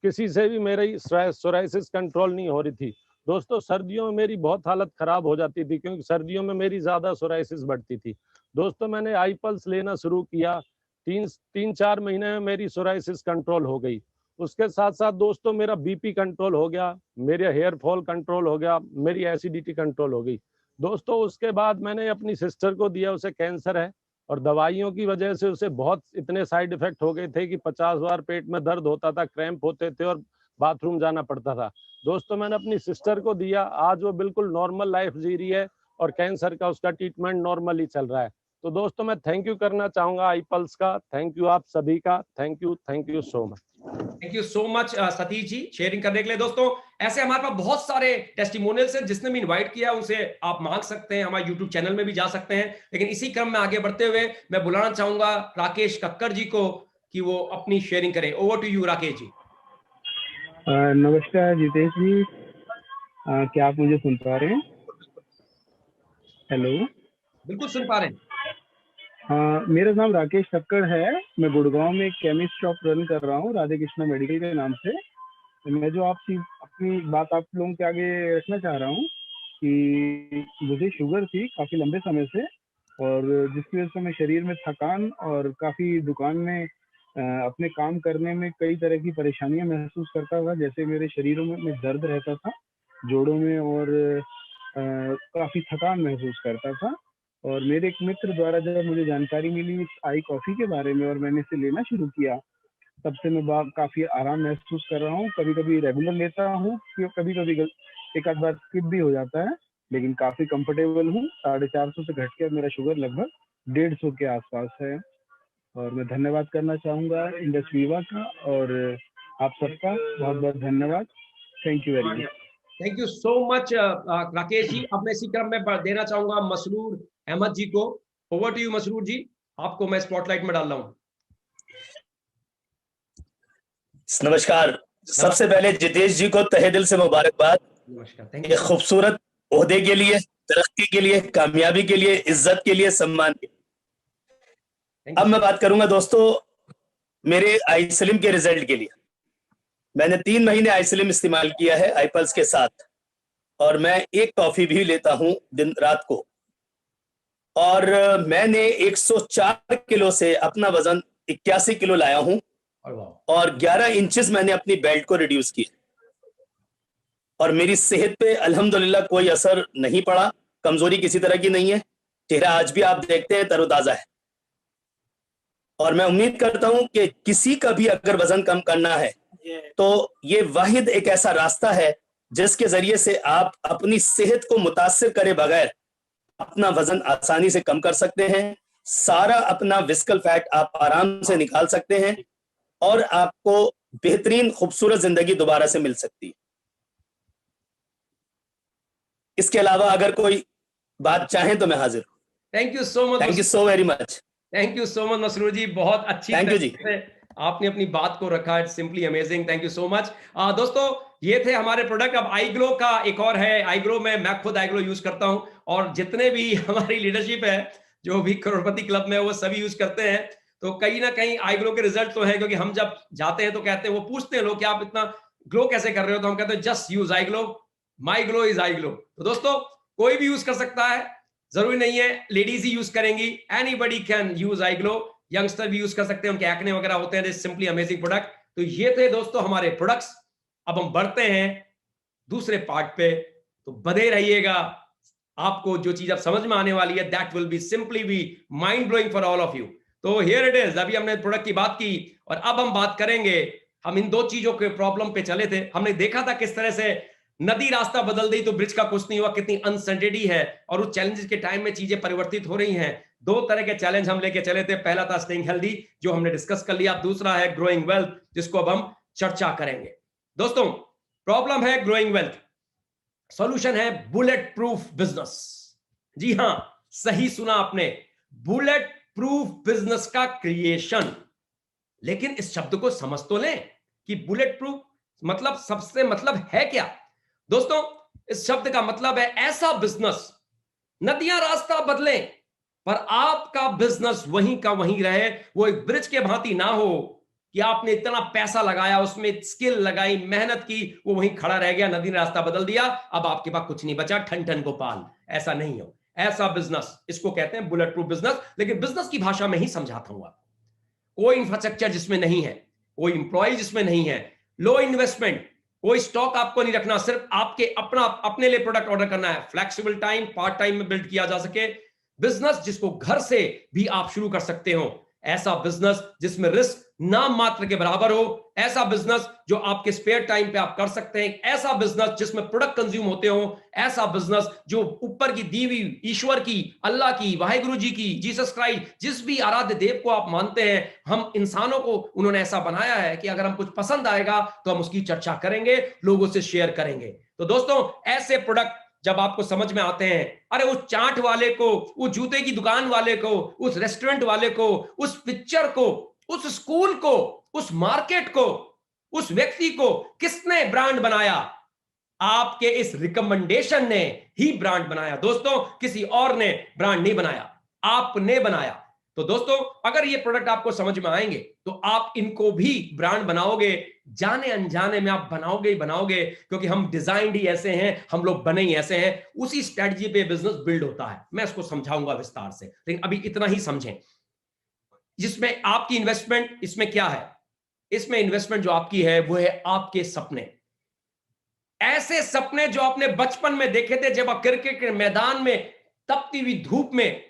किसी से भी मेरी सोराइसिस कंट्रोल नहीं हो रही थी। दोस्तों सर्दियों में मेरी बहुत हालत खराब हो जाती थी क्योंकि सर्दियों में मेरी ज्यादा सोराइसिस बढ़ती थी। दोस्तों मैंने आईपल्स लेना शुरू किया, 3-4 महीने में मेरी सोराइसिस कंट्रोल हो गई। उसके साथ साथ दोस्तों मेरा बीपी कंट्रोल हो गया, मेरे हेयर फॉल कंट्रोल हो गया, मेरी एसिडिटी कंट्रोल हो गई। दोस्तों उसके बाद मैंने अपनी सिस्टर को दिया, उसे कैंसर है और दवाइयों की वजह से उसे बहुत इतने साइड इफेक्ट हो गए थे कि 50 बार पेट में दर्द होता था, क्रैम्प होते थे और बाथरूम जाना पड़ता था। दोस्तों मैंने अपनी सिस्टर को दिया, आज वो बिल्कुल नॉर्मल लाइफ जी रही है और कैंसर का उसका ट्रीटमेंट नॉर्मली चल रहा है। तो दोस्तों मैं थैंक यू करना चाहूंगा आईपल्स का। थैंक यू आप सभी का, thank you so much. Thank you so much Satish ji sharing करने के लिए। दोस्तों ऐसे हमारे पास बहुत सारे टेस्टिमोनियल्स हैं, जिसने भी इनवाइट किया उनसे आप मांग सकते हैं, हमारे यूट्यूब चैनल में भी जा सकते हैं। लेकिन इसी क्रम में आगे बढ़ते हुए मैं बुलाना चाहूंगा राकेश कक्कर जी को कि वो अपनी शेयरिंग करें। Over to you Rakesh ji. नमस्कार जितेश जी, क्या आप मुझे सुन पा रहे हैं? हेलो। बिल्कुल सुन पा रहे हैं। मेरा नाम राकेश कक्कड़ है। मैं गुड़गांव में एक केमिस्ट शॉप रन कर रहा हूँ, राधे कृष्णा मेडिकल के नाम से। मैं जो आपकी अपनी बात आप लोगों के आगे रखना चाह रहा हूँ कि मुझे शुगर थी काफ़ी लंबे समय से, और जिसकी वजह से मैं शरीर में थकान और काफ़ी दुकान में अपने काम करने में कई तरह की परेशानियां महसूस करता था। जैसे मेरे शरीरों में दर्द रहता था, जोड़ों में, और काफ़ी थकान महसूस करता था। और मेरे एक मित्र द्वारा जब मुझे जानकारी मिली आई कॉफ़ी के बारे में और मैंने इसे लेना शुरू किया, तब से मैं काफ़ी आराम महसूस कर रहा हूँ। कभी कभी रेगुलर लेता हूँ, कभी कभी एक आध बार स्किप भी हो जाता है, लेकिन काफ़ी कंफर्टेबल हूँ। 450 से घट के मेरा शुगर लगभग 150 के आसपास है। और मैं धन्यवाद करना चाहूँगा इंडस्ट्री विवा का और आप सबका बहुत बहुत धन्यवाद। Thank you very much. Thank you so much Rakesh ji. अब मैं इसी क्रम में देना चाहूंगा मसरूर अहमद जी को। ओवर टू यू मसरूर जी, आपको मैं स्पॉटलाइट में डाल रहा हूं। नमस्कार। सबसे पहले जितेश जी को तहे दिल से मुबारकबाद। नमस्कार। ये खूबसूरत ओहदे के लिए, तरक्की के लिए, कामयाबी के लिए, इज्जत के लिए, सम्मान के लिए। अब मैं बात करूंगा दोस्तों मेरे आईस्लिम के रिजल्ट के लिए। मैंने 3 महीने आईस्लिम इस्तेमाल किया है आईपल्स के साथ, और मैं एक टॉफी भी लेता हूं दिन रात को। और मैंने 104 किलो से अपना वजन 81 किलो लाया हूं और 11 इंचेस मैंने अपनी बेल्ट को रिड्यूस किया। और मेरी सेहत पे अल्हम्दुलिल्लाह कोई असर नहीं पड़ा, कमजोरी किसी तरह की नहीं है। चेहरा आज भी आप देखते हैं तरोताजा है। और मैं उम्मीद करता हूं कि किसी का भी अगर वजन कम करना है तो ये वाहिद एक ऐसा रास्ता है जिसके जरिए से आप अपनी सेहत को मुतासिर करे बगैर अपना वजन आसानी से कम कर सकते हैं। सारा अपना विस्कल फैट आप आराम से निकाल सकते हैं और आपको बेहतरीन खूबसूरत जिंदगी दोबारा से मिल सकती है। इसके अलावा अगर कोई बात चाहें तो मैं हाजिर हूं। Thank you so much. Thank you so very much. Thank you so much Masroor ji, बहुत अच्छी थैंक यू जी। आपने अपनी बात को रखा, it's simply amazing, thank you so much. दोस्तों ये थे हमारे प्रोडक्ट। अब आई ग्लो का एक और है, आई ग्लो में मैं खुद आई ग्लो यूज करता हूं और जितने भी हमारी लीडरशिप है जो भी करोड़पति क्लब में वो सभी यूज करते हैं। तो कहीं ना कहीं आई ग्लो के रिजल्ट तो है, क्योंकि हम जब जाते हैं तो कहते हैं, वो पूछते हैं लोग कि आप इतना ग्लो कैसे कर रहे हो, तो हम कहते हैं just use I glow, my glow is I glow. तो दोस्तों कोई भी यूज कर सकता है, जरूरी नहीं है लेडीज ही यूज करेंगी, anybody can use I glow, youngster भी यूज कर सकते हैं, उनके एक्ने वगैरह होते हैं। Simply amazing product. तो ये थे दोस्तों हमारे प्रोडक्ट्स। अब हम बढ़ते हैं दूसरे पार्ट पे, तो बने रहिएगा। आपको जो चीज अब समझ में आने वाली है, that will be simply be mind blowing for all of you. तो हियर इट इज। अभी हमने प्रोडक्ट की बात की और अब हम बात करेंगे, हम इन दो चीजों के प्रॉब्लम पे चले थे। हमने देखा था किस तरह से नदी रास्ता बदल दी तो ब्रिज का कुछ नहीं हुआ, कितनी अनसर्टेनिटी है, और उस चैलेंजेस के टाइम में चीजें परिवर्तित हो रही हैं। दो तरह के चैलेंज हम लेके चले थे। पहला था स्टेइंग हेल्दी, जो हमने डिस्कस कर लिया। दूसरा है ग्रोइंग वेल्थ, जिसको अब हम चर्चा करेंगे। दोस्तों प्रॉब्लम है ग्रोइंग वेल्थ, सॉल्यूशन है बुलेट प्रूफ बिजनेस। जी हां, सही सुना आपने, बुलेट प्रूफ बिजनेस का क्रिएशन। लेकिन इस शब्द को समझ तो लें कि बुलेट प्रूफ मतलब सबसे मतलब है क्या। दोस्तों इस शब्द का मतलब है ऐसा बिजनेस, नदियां रास्ता बदलें पर आपका बिजनेस वहीं का वहीं रहे। वो एक ब्रिज के भांति ना हो कि आपने इतना पैसा लगाया, उसमें स्किल लगाई, मेहनत की, वो वहीं खड़ा रह गया, नदी ने रास्ता बदल दिया, अब आपके पास कुछ नहीं बचा, ठन ठन गोपाल। ऐसा नहीं हो। ऐसा बिजनेस, इसको कहते हैं बुलेट प्रूफ बिजनेस। लेकिन बिजनेस की भाषा में ही समझाता हूं आपको। कोई इंफ्रास्ट्रक्चर जिसमें नहीं है, कोई इंप्लॉय जिसमें नहीं है, लो इन्वेस्टमेंट, कोई स्टॉक आपको नहीं रखना, सिर्फ आपके अपने लिए प्रोडक्ट ऑर्डर करना है, फ्लेक्सिबल टाइम, पार्ट टाइम में बिल्ड किया जा सके, बिजनेस जिसको घर से भी आप शुरू कर सकते हो, ऐसा बिजनेस जिसमें रिस्क नाम मात्र के बराबर हो, ऐसा बिजनेस जो आपके स्पेयर टाइम पे आप कर सकते हैं, ऐसा बिजनेस जिसमें प्रोडक्ट कंज्यूम होते हो, ऐसा बिजनेस जो ऊपर की दी हुई ईश्वर की, अल्लाह की, वाहिगुरु जी की, जीसस क्राइस्ट, जिस भी आराध्य देव को आप मानते हैं, हम इंसानों को उन्होंने ऐसा बनाया है कि अगर हम कुछ पसंद आएगा तो हम उसकी चर्चा करेंगे, लोगों से शेयर करेंगे। तो दोस्तों ऐसे प्रोडक्ट जब आपको समझ में आते हैं, अरे उस चाट वाले को, उस जूते की दुकान वाले को, उस रेस्टोरेंट वाले को, उस पिक्चर को, उस स्कूल को, उस मार्केट को, उस व्यक्ति को किसने ब्रांड बनाया? आपके इस रिकमेंडेशन ने ही ब्रांड बनाया। दोस्तों किसी और ने ब्रांड नहीं बनाया, आपने बनाया। तो दोस्तों अगर ये प्रोडक्ट आपको समझ में आएंगे तो आप इनको भी ब्रांड बनाओगे, जाने अनजाने में आप बनाओगे ही बनाओगे, क्योंकि हम डिजाइंड ही ऐसे हैं, हम लोग बने ही ऐसे हैं। उसी स्ट्रेटजी पे बिजनेस बिल्ड होता है, मैं इसको समझाऊंगा विस्तार से, लेकिन अभी इतना ही समझें। जिसमें आपकी इन्वेस्टमेंट, इसमें क्या है? इसमें इन्वेस्टमेंट जो आपकी है वो है आपके सपने। ऐसे सपने जो आपने बचपन में देखे थे, जब आप क्रिकेट के मैदान में तपती हुई धूप में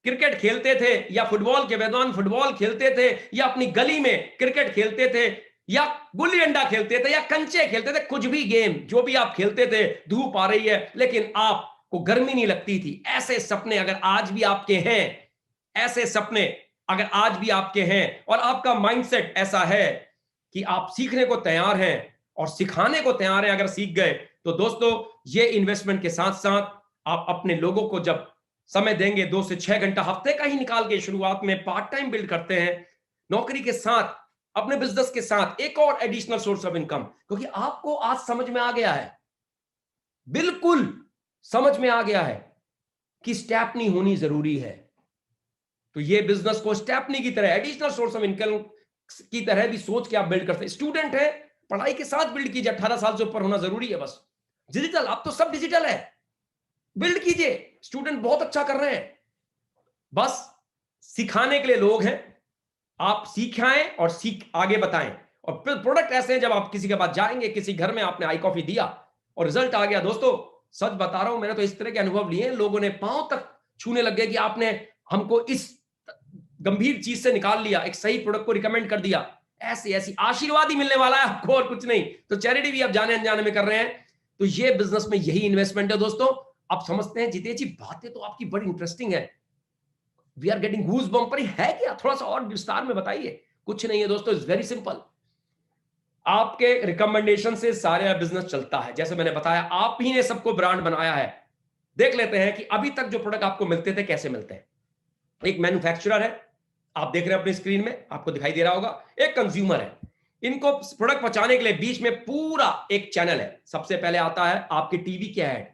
क्रिकेट खेलते थे, या फुटबॉल के मैदान फुटबॉल खेलते थे, या अपनी गली में क्रिकेट खेलते थे, या गुल्ली डंडा खेलते थे, या कंचे खेलते थे, कुछ भी गेम जो भी आप खेलते थे, धूप आ रही है लेकिन आपको गर्मी नहीं लगती थी। ऐसे सपने अगर आज भी आपके हैं, ऐसे सपने अगर आज भी आपके हैं, और आपका माइंडसेट ऐसा है कि आप सीखने को तैयार हैं और सिखाने को तैयार हैं, अगर सीख गए तो दोस्तों ये इन्वेस्टमेंट के साथ साथ आप अपने लोगों को जब समय देंगे, 2 से 6 घंटा हफ्ते का ही निकाल के शुरुआत में पार्ट टाइम बिल्ड करते हैं, नौकरी के साथ, अपने बिजनेस के साथ एक और एडिशनल सोर्स ऑफ इनकम, क्योंकि आपको आज समझ में आ गया है, बिल्कुल समझ में आ गया है कि स्टेपनी होनी जरूरी है। तो ये बिजनेस को स्टेपनी की तरह, एडिशनल सोर्स ऑफ इनकम की तरह भी सोच के आप बिल्ड करते हैं। स्टूडेंट है, पढ़ाई के साथ बिल्ड कीजिए, 18 साल से ऊपर होना जरूरी है बस। डिजिटल, अब तो सब डिजिटल है, बिल्ड कीजिए। स्टूडेंट बहुत अच्छा कर रहे हैं, बस सिखाने के लिए लोग हैं, आप सिखाएं और सीख आगे बताएं। और फिर प्रोडक्ट ऐसे हैं, जब आप किसी के पास जाएंगे, किसी घर में आपने आई कॉफी दिया और रिजल्ट आ गया, दोस्तों सच बता रहा हूं, मैंने तो इस तरह के अनुभव लिए हैं, लोगों ने पांव तक छूने लग गए कि आपने हमको इस गंभीर चीज से निकाल लिया, एक सही प्रोडक्ट को रिकमेंड कर दिया। ऐसी ऐसी आशीर्वाद ही मिलने वाला है आपको और कुछ नहीं। तो चैरिटी भी आप जाने अनजाने में कर रहे हैं। तो ये बिजनेस में यही इन्वेस्टमेंट है दोस्तों। आप समझते हैं जितेश जी, बातें तो आपकी बड़ी इंटरेस्टिंग है, we are getting goose bump, पर है क्या? थोड़ा सा और विस्तार में बताइए। कुछ नहीं है दोस्तों, इट्स वेरी सिंपल। आपके रिकमेंडेशन से सारे बिजनेस चलता है। जैसे मैंने बताया, आप ही ने सबको ब्रांड बनाया है। देख लेते हैं कि अभी तक जो प्रोडक्ट आपको मिलते थे कैसे मिलते हैं। एक मैन्युफैक्चरर है, आप देख रहे हैं अपनी स्क्रीन में, आपको दिखाई दे रहा होगा, एक कंज्यूमर है। इनको प्रोडक्ट पहुंचाने के लिए बीच में पूरा एक चैनल है। सबसे पहले आता है आपके टीवी के ऐड,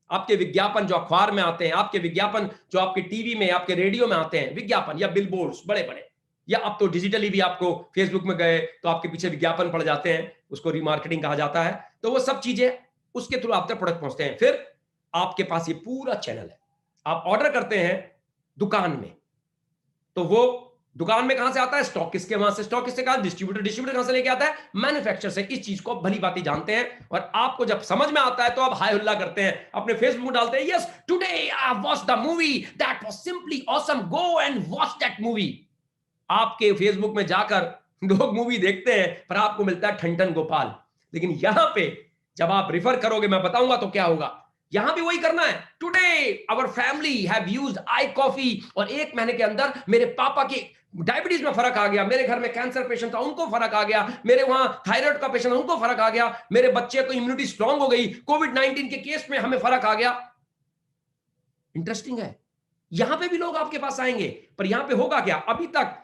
आपके विज्ञापन जो अखबार में आते हैं, आपके विज्ञापन जो आपके टीवी में, आपके रेडियो में आते हैं, विज्ञापन या बिलबोर्ड्स बड़े बड़े, या अब तो डिजिटली भी आपको फेसबुक में गए तो आपके पीछे विज्ञापन पड़ जाते हैं, उसको रीमार्केटिंग कहा जाता है। तो वो सब चीजें उसके थ्रू आप तक प्रोडक्ट पहुंचते हैं। फिर आपके पास ये पूरा चैनल है। आप ऑर्डर करते हैं दुकान में, तो वो दुकान में कहां से आता है? स्टॉक किसके, वहां से स्टॉक किससे, कहा डिस्ट्रीब्यूटर, डिस्ट्रीब्यूटर कहां से लेके आता है? मैन्युफैक्चरर से। इस चीज को भली बात जानते हैं, और आपको जब समझ में आता है तो आप हाय हुल्ला करते हैं, अपने फेसबुक में डालते हैं, yes today I watch the movie that was simply awesome, go and watch that movie. आपके फेसबुक में जाकर लोग मूवी देखते हैं, पर आपको मिलता है ठंठन गोपाल। लेकिन यहां पे जब आप रिफर करोगे, मैं बताऊंगा तो क्या होगा, यहां भी वही करना है। Today our family have used I coffee, और 1 महीने के अंदर मेरे पापा की डायबिटीज में फर्क आ गया, मेरे घर में कैंसर पेशेंट था उनको फर्क आ गया, मेरे वहां थायराइड का पेशेंट उनको फर्क आ गया, मेरे बच्चे को इम्यूनिटी स्ट्रांग हो गई, कोविड-19 के केस में हमें फर्क आ गया। इंटरेस्टिंग है, यहां पे भी लोग आपके पास आएंगे, पर यहां पे होगा क्या? अभी तक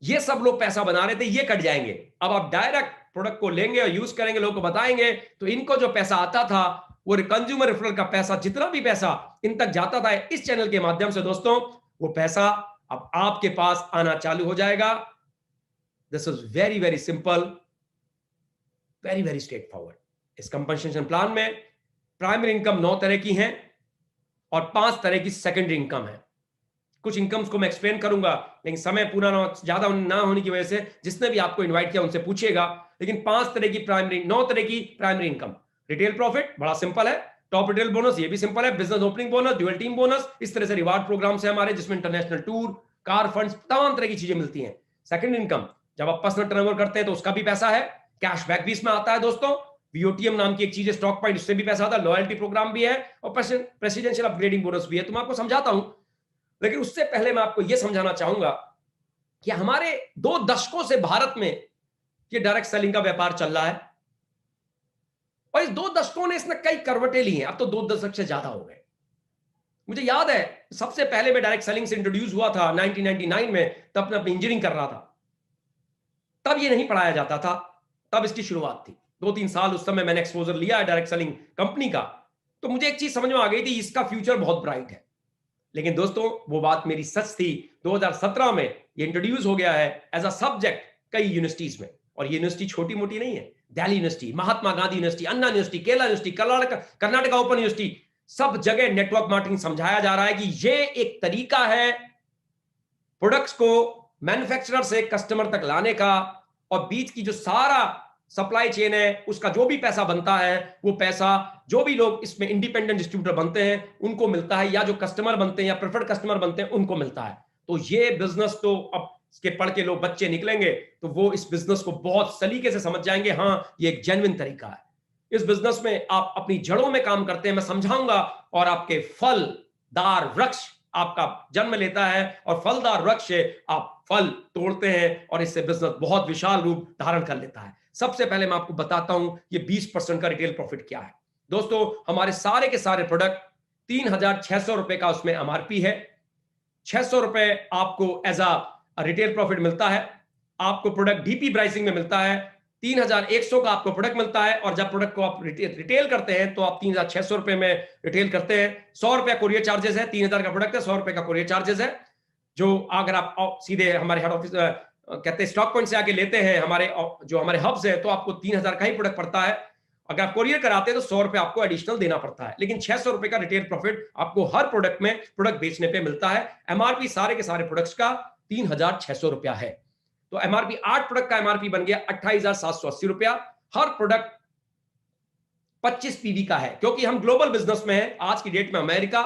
ये सब लोग पैसा बना रहे थे, ये कट जाएंगे। अब आप डायरेक्ट प्रोडक्ट को लेंगे और यूज करेंगे, लोगों को बताएंगे, तो इनको जो पैसा आता था, वो कंज्यूमर रेफरल का पैसा, जितना भी पैसा इन तक जाता था इस चैनल के माध्यम से, दोस्तों वो पैसा अब आपके पास आना चालू हो जाएगा। This is very very simple, very very straight forward. इस कंपनसेशन प्लान में प्राइमरी इनकम 9 तरह की है और 5 तरह की सेकेंडरी इनकम है। कुछ इनकम्स को मैं एक्सप्लेन करूंगा, लेकिन समय पूरा ज्यादा ना होने की वजह से जिसने भी आपको इनवाइट किया उनसे पूछिएगा। लेकिन 5 तरह की प्राइमरी, 9 तरह की प्राइमरी इनकम। रिटेल प्रॉफिट बड़ा सिंपल है, टॉप रिटेल बोनस ये भी सिंपल है, business opening bonus, dual team bonus, इस तरह से रिवार्ड प्रोग्राम है हमारे, जिसमें इंटरनेशनल टूर, कार फंड्स, तमाम तरह की चीजें मिलती हैं। सेकंड इनकम, जब आप पर्सनल टर्नओवर करते हैं तो उसका भी पैसा है, कैशबैक भी इसमें आता है दोस्तों, वीओटीएम नाम की एक चीज है, स्टॉक पॉइंट, उससे भी पैसा आता है, लॉयल्टी प्रोग्राम भी है, और प्रेसिडेंशियल अपग्रेडिंग बोनस भी है। तो मैं आपको समझाता हूं, लेकिन उससे पहले मैं आपको यह समझाना चाहूंगा कि हमारे 2 दशकों से भारत में ये डायरेक्ट सेलिंग का व्यापार चल रहा है, और इस 2 दशकों ने इसमें कई करवटें ली हैं। अब तो 2 दशक से ज्यादा हो गए। मुझे याद है सबसे पहले मैं डायरेक्ट सेलिंग से इंट्रोड्यूस हुआ था 1999 में, तब मैं अपनी इंजीनियरिंग कर रहा था, तब ये नहीं पढ़ाया जाता था, तब इसकी शुरुआत थी। 2-3 साल उस समय मैंने एक्सपोजर लिया है डायरेक्ट सेलिंग कंपनी का, तो मुझे एक चीज समझ में आ गई थी, इसका फ्यूचर बहुत ब्राइट है। लेकिन दोस्तों वो बात मेरी सच थी। 2017 में ये इंट्रोड्यूस हो गया है एज अ सब्जेक्ट कई यूनिवर्सिटीज में, और ये यूनिवर्सिटी छोटी मोटी नहीं है। Delhi university, Mahatma Gandhi university, Anna university, Kerala university, Karnataka open university, सब जगह नेटवर्क मार्केटिंग समझाया जा रहा है कि ये एक तरीका है प्रोडक्ट्स को मैन्युफैक्चरर से कस्टमर तक लाने का, और बीच की जो सारा सप्लाई चेन है उसका जो भी पैसा बनता है, वो पैसा जो भी लोग इसमें इंडिपेंडेंट डिस्ट्रीब्यूटर बनते हैं उनको मिलता है, या जो कस्टमर बनते हैं या प्रेफर्ड कस्टमर बनते हैं उनको मिलता है। तो ये बिजनेस तो अब इसके पढ़ के लोग बच्चे निकलेंगे तो वो इस बिजनेस को बहुत सलीके से समझ जाएंगे, हाँ ये एक जेन्युइन तरीका है। इस बिजनेस में आप अपनी जड़ों में काम करते हैं, मैं समझाऊंगा, और आपके फलदार वृक्ष आपका जन्म लेता है, और फलदार वृक्ष से आप फल तोड़ते हैं, और इससे बिजनेस बहुत विशाल रूप धारण कर लेता है। सबसे पहले मैं आपको बताता हूं ये 20% का रिटेल प्रॉफिट क्या है। दोस्तों हमारे सारे के सारे प्रोडक्ट 3,600 रुपए का उसमें एमआरपी है, 600 रुपए आपको एज अ रिटेल प्रॉफिट मिलता है। आपको प्रोडक्ट डीपी प्राइसिंग में मिलता है, 3,100 का आपको प्रोडक्ट मिलता है, और जब प्रोडक्ट को आप रिटेल करते हैं तो आप 3,600 रुपए में रिटेल करते हैं। 100 रुपया कोरियर चार्जेस है, 3,000 का प्रोडक्ट है, 100 रुपए का कोरियर चार्जेस है। जो अगर आप सीधे हमारे हेड ऑफिस कहते हैं स्टॉक पॉइंट से आके लेते हैं, हमारे जो हमारे हब्स है, तो आपको 3,000 का ही प्रोडक्ट पड़ता है। अगर आप कोरियर कराते हैं तो 100 रुपए आपको एडिशनल देना पड़ता है, लेकिन 600 रुपए का रिटेल प्रॉफिट आपको हर प्रोडक्ट में प्रोडक्ट बेचने पे मिलता है। एमआरपी सारे के सारे प्रोडक्ट्स का 3,600 रुपया है, तो एमआरपी 8 प्रोडक्ट का एमआरपी बन गया 28,780 रुपया। हर प्रोडक्ट 25 पीवी का है, क्योंकि हम ग्लोबल बिजनेस में है। आज की डेट में अमेरिका,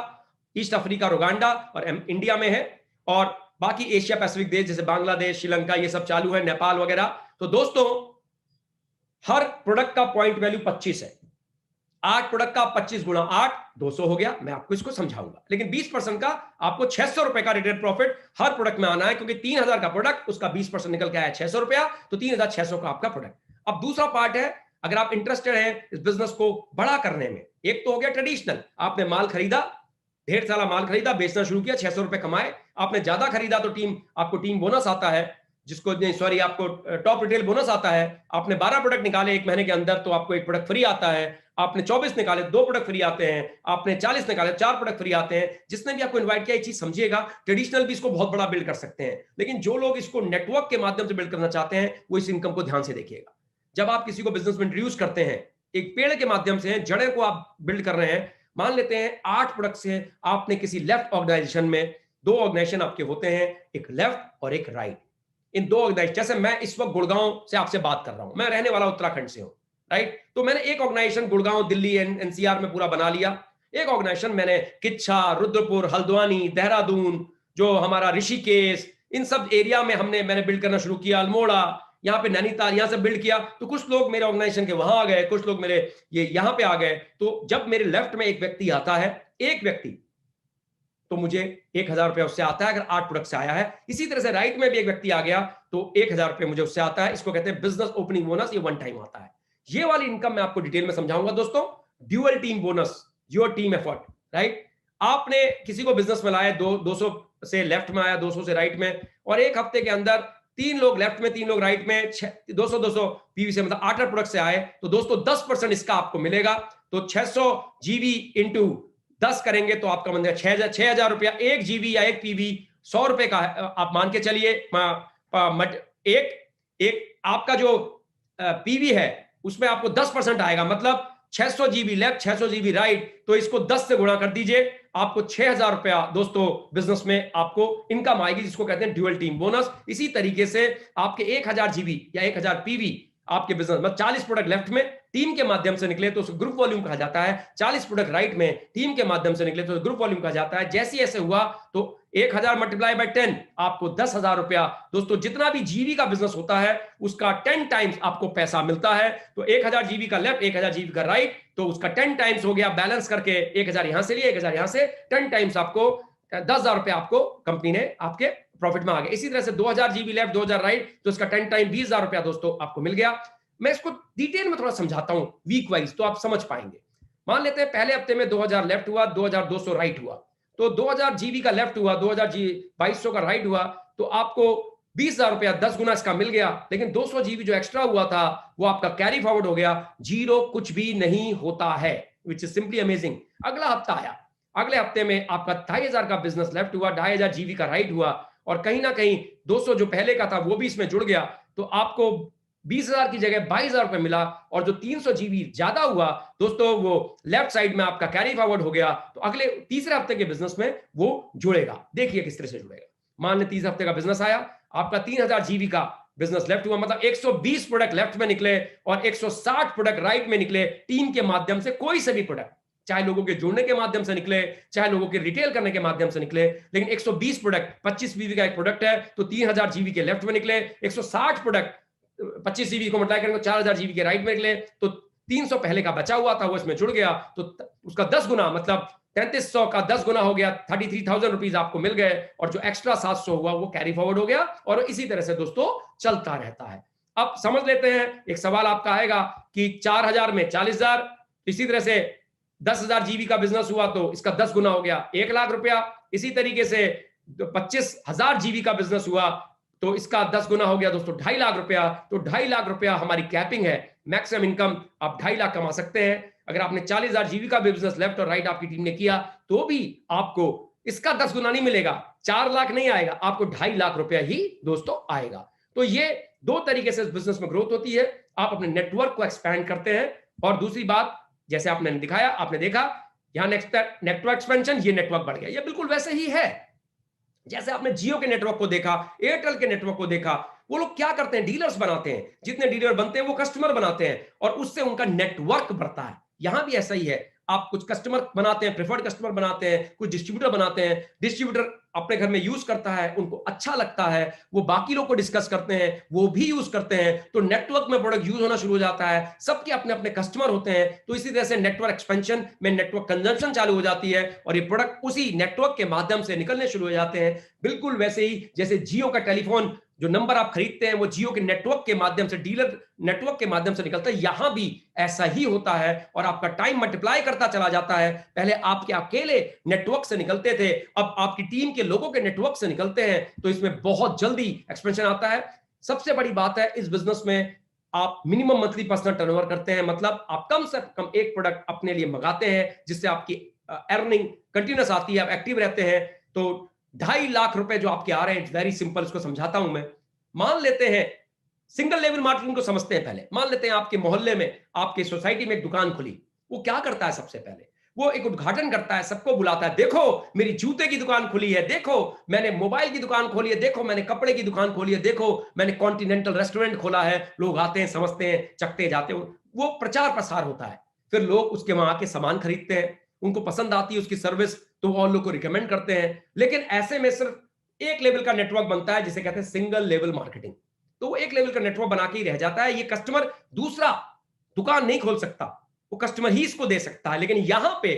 ईस्ट अफ्रीका, रुगांडा और इंडिया में है, और बाकी एशिया पैसिफिक देश जैसे बांग्लादेश, श्रीलंका, ये सब चालू है, नेपाल वगैरह। तो दोस्तों हर प्रोडक्ट का पॉइंट वैल्यू 25 है। 8 प्रोडक्ट का 25 गुणा 8 200 हो गया। मैं आपको इसको समझाऊंगा, लेकिन 20% का आपको 600 रुपए का रिटेल प्रॉफिट हर प्रोडक्ट में आना है, क्योंकि 3,000 का प्रोडक्ट, उसका 20% निकल के आया 600 रुपया, तो 3,600 का आपका प्रोडक्ट। अब दूसरा पार्ट है, अगर आप इंटरेस्टेड हैं इस बिजनेस को बड़ा करने में, एक तो हो गया ट्रेडिशनल, आपने माल खरीदा, ढेर सारा माल खरीदा, बेचना शुरू किया, 600 रुपए कमाए। आपने ज्यादा खरीदा तो आपको टीम बोनस आता है, आपको टॉप रिटेल बोनस आता है। आपने 12 प्रोडक्ट निकाले एक महीने के अंदर तो आपको एक प्रोडक्ट फ्री आता है। आपने 24 निकाले 2 प्रोडक्ट फ्री आते हैं। आपने 40 निकाले 4 प्रोडक्ट फ्री आते हैं। जिसने भी आपको इनवाइट किया, एक चीज समझिएगा, ट्रेडिशनल भी इसको बहुत बड़ा बिल्ड कर सकते हैं, लेकिन जो लोग इसको नेटवर्क के माध्यम से बिल्ड करना चाहते हैं वो इस इनकम को ध्यान से देखिएगा। जब आप किसी को बिजनेस में इंट्रोड्यूस करते हैं, एक पेड़ के माध्यम से जड़ें को आप बिल्ड कर रहे हैं। मान लेते हैं 8 प्रोडक्ट से आपने किसी लेफ्ट ऑर्गेनाइजेशन में, 2 ऑर्गेनाइजेशन आपके होते हैं, एक लेफ्ट और एक राइट। इन 2 ऑर्गेनाइजेशन, जैसे मैं इस वक्त गुड़गांव से आपसे बात कर रहा हूं, मैं रहने वाला उत्तराखंड से हूं, राइट। तो मैंने एक ऑर्गेनाइजेशन गुड़गांव, दिल्ली, एनसीआर में पूरा बना लिया। एक ऑर्गेनाइजेशन मैंने किच्छा, रुद्रपुर, हल्द्वानी, देहरादून, जो हमारा ऋषिकेश, इन सब एरिया में मैंने बिल्ड करना शुरू किया। अल्मोड़ा, यहाँ पे नैनीताल, यहाँ से बिल्ड किया। तो कुछ लोग मेरे ऑर्गेनाइजेशन के वहां आ गए, कुछ लोग मेरे ये यहाँ पे आ गए। तो जब मेरे लेफ्ट में एक व्यक्ति आता है, एक व्यक्ति, तो मुझे 1000 रुपया उससे आता है, अगर 8 प्रोडक्ट से आया है। इसी तरह से राइट में भी एक व्यक्ति आ गया तो 1000 रुपये मुझे उससे आता है। इसको कहते हैं बिजनेस ओपनिंग बोनस, ये वन टाइम आता है। ये वाली इनकम मैं आपको डिटेल में समझाऊंगा दोस्तों। Dual team bonus, your team effort, right. आपने किसी को बिजनेस में लाया, 200 से लेफ्ट में आया, 200 से राइट में, और एक हफ्ते के अंदर 3 लोग लेफ्ट में, 3 लोग राइट में, 200 पीवी से, मतलब 8 प्रोडक्ट से आए, तो दोस्तों 10% इसका आपको मिलेगा। तो 600 जीवी इंटू 10 करेंगे तो आपका बन जाएगा 6000 रुपया। 1 जीवी या 1 पीवी 100 रुपए का आप मान के चलिए। एक आपका जो पीवी है उसमें आपको 10% आएगा, मतलब 600 जीबी लेफ्ट, 600 जीबी राइट, तो इसको 10 से गुणा कर दीजिए, आपको 6000 रुपया दोस्तों बिजनेस में आपको इनकम आएगी, जिसको कहते हैं ड्यूअल टीम बोनस। इसी तरीके से आपके 1000 जीबी या 1000 पीवी आपके बिजनेस में 40 प्रोडक्ट लेफ्ट में टीम के माध्यम से निकले तो उसको ग्रुप वॉल्यूम कहा जाता है। 40 प्रोडक्ट राइट में टीम के माध्यम से निकले तो ग्रुप वॉल्यूम कहा जाता है। जैसे ऐसे हुआ तो 1000 मल्टीप्लाई बाय 10 आपको 10,000 रुपया। दोस्तों जितना भी जीवी का बिजनेस होता है उसका 10 टाइम्स आपको पैसा मिलता है। तो 1000 जीवी का लेफ्ट, 1000 जीवी का राइट, तो उसका 10 टाइम्स हो गया। बैलेंस करके 1000 यहां से लिए, 1000 यहां से, 10 टाइम्स आपको 10,000 रुपया आपको कंपनी ने आपके प्रॉफिट में आ गया। इसी तरह से 2000 जीबी लेफ्ट, 2000 राइट, तो इसका 10 टाइम 20,000 रुपया दोस्तों आपको मिल गया। मैं इसको डिटेल में थोड़ा समझाता हूं वीक वाइज, तो आप समझ पाएंगे। मान लेते हैं पहले हफ्ते में 2000 लेफ्ट हुआ, 2200 राइट हुआ, तो 2000 जीबी का लेफ्ट हुआ, 2200 का राइट हुआ, तो आपको 20,000 रुपया 10 गुना इसका मिल गया। लेकिन 200 जीबी जो एक्स्ट्रा हुआ था वो आपका कैरी फॉरवर्ड हो गया, जीरो कुछ भी नहीं होता है, विच इज सिंपली अमेजिंग। अगला हफ्ता आया, अगले हफ्ते में आपका 2500 का बिजनेस लेफ्ट हुआ, 2500 जीबी का राइट हुआ, और कहीं ना कहीं 200 जो पहले का था वो भी इसमें जुड़ गया, तो आपको 20,000 की जगह 22,000 रुपए मिला। और जो 300 जीबी ज्यादा हुआ दोस्तों वो लेफ्ट साइड में आपका कैरी फॉरवर्ड हो गया, तो अगले तीसरे हफ्ते के बिजनेस में वो जुड़ेगा। देखिए किस तरह से जुड़ेगा। मान लें तीसरे हफ्ते का बिजनेस आया, आपका 3000 जीबी का बिजनेस लेफ्ट हुआ, मतलब 120 प्रोडक्ट लेफ्ट में निकले और 160 प्रोडक्ट राइट में निकले टीम के माध्यम से। कोई से भी प्रोडक्ट, चाहे लोगों के जुड़ने के माध्यम से निकले, चाहे लोगों के रिटेल करने के माध्यम से निकले, लेकिन 120 प्रोडक्ट, 25 जीबी का एक प्रोडक्ट है तो 3000 जीबी के लेफ्ट में निकले, 160 प्रोडक्ट 25 जीबी को मल्टीप्लाई करेंगे 4000 जीबी के राइट में निकले, तो 300 पहले का बचा हुआ था वो इसमें जुड़ गया, तो उसका 10 गुना, मतलब 3300 का 10 गुना हो गया, 33,000 रुपीज आपको मिल गए, और जो एक्स्ट्रा 700 हुआ वो कैरी फॉरवर्ड हो गया, और इसी तरह से दोस्तों चलता रहता है। अब समझ लेते हैं, एक सवाल आपका आएगा कि 4000 में 40,000, इसी तरह से 10,000 जीबी का बिजनेस हुआ तो इसका 10 गुना हो गया 1 लाख रुपया। इसी तरीके से 25,000 जीबी का बिजनेस हुआ तो इसका 10 गुना हो गया दोस्तों 2.5 लाख रुपया। तो 2.5 लाख रुपया हमारी कैपिंग है, मैक्सिमम इनकम आप 2.5 लाख कमा सकते हैं। अगर आपने 40,000 जीबी का बिजनेस लेफ्ट और राइट आपकी टीम ने किया तो भी आपको इसका 10 गुना नहीं मिलेगा, 4 लाख नहीं आएगा, आपको 2.5 लाख रुपया ही दोस्तों आएगा। तो ये 2 तरीके से बिजनेस में ग्रोथ होती है, आप अपने नेटवर्क को एक्सपैंड करते हैं। और दूसरी बात, जैसे आपने दिखाया, आपने देखा यहां नेटवर्क एक्सपेंशन, ये नेटवर्क बढ़ गया, ये बिल्कुल वैसे ही है जैसे आपने जियो के नेटवर्क को देखा, एयरटेल के नेटवर्क को देखा। वो लोग क्या करते हैं, डीलर्स बनाते हैं, जितने डीलर बनते हैं वो कस्टमर बनाते हैं और उससे उनका नेटवर्क बढ़ता है। यहां भी ऐसा ही है, आप कुछ कस्टमर बनाते हैं, प्रेफर्ड कस्टमर बनाते हैं, कुछ डिस्ट्रीब्यूटर बनाते हैं, डिस्ट्रीब्यूटर अपने घर में यूज करता है, उनको अच्छा लगता है, वो बाकी लोग को डिस्कस करते हैं, वो भी यूज करते हैं, तो नेटवर्क में प्रोडक्ट यूज होना शुरू हो जाता है। सबके अपने अपने कस्टमर होते हैं, तो इसी तरह से नेटवर्क एक्सपेंशन में नेटवर्क कंजम्पशन चालू हो जाती है और ये प्रोडक्ट उसी नेटवर्क के माध्यम से निकलने शुरू हो जाते हैं। बिल्कुल वैसे ही जैसे जियो का टेलीफोन जो नंबर आप खरीदते हैं वो जियो के नेटवर्क के माध्यम से, डीलर नेटवर्क के माध्यम से निकलता है। यहां भी ऐसा ही होता है और आपका टाइम मल्टीप्लाई करता चला जाता है। पहले आपके अकेले नेटवर्क से निकलते थे, अब आपकी टीम के लोगों के नेटवर्क से निकलते हैं, तो इसमें बहुत जल्दी एक्सपेंशन आता है। सबसे बड़ी बात है इस बिजनेस में, आप मिनिमम मंथली पर्सनल टर्नओवर करते हैं, मतलब आप कम से कम एक प्रोडक्ट अपने लिए मंगाते हैं जिससे आपकी अर्निंग कंटिन्यूस आती है, आप एक्टिव रहते हैं। तो 2.5 लाख रुपए जो आपके आ रहे हैं, इट्स वेरी सिंपल, इसको समझाता हूं मैं। मान लेते हैं, सिंगल लेवल मार्केटिंग को समझते हैं पहले। मान लेते हैं आपके मोहल्ले में, आपके सोसाइटी में एक दुकान खुली। वो क्या करता है? सबसे पहले वो एक उद्घाटन करता है, सबको बुलाता है, देखो मेरी जूते की दुकान खुली है, देखो मैंने मोबाइल की दुकान खोली है, देखो मैंने कपड़े की दुकान खोली है, देखो मैंने कॉन्टिनेंटल रेस्टोरेंट खोला है। लोग आते हैं, समझते हैं, चखते जाते हैं, वो प्रचार प्रसार होता है। फिर लोग उसके वहां आके सामान खरीदते हैं, उनको पसंद आती है उसकी सर्विस, तो और लोग को रिकमेंड करते हैं। लेकिन ऐसे में सिर्फ एक लेवल का नेटवर्क बनता है जिसे कहते हैं सिंगल लेवल मार्केटिंग। तो वो एक लेवल का नेटवर्क बना के ही रह जाता है। ये कस्टमर दूसरा दुकान नहीं खोल सकता, वो कस्टमर ही इसको दे सकता है। लेकिन यहां पे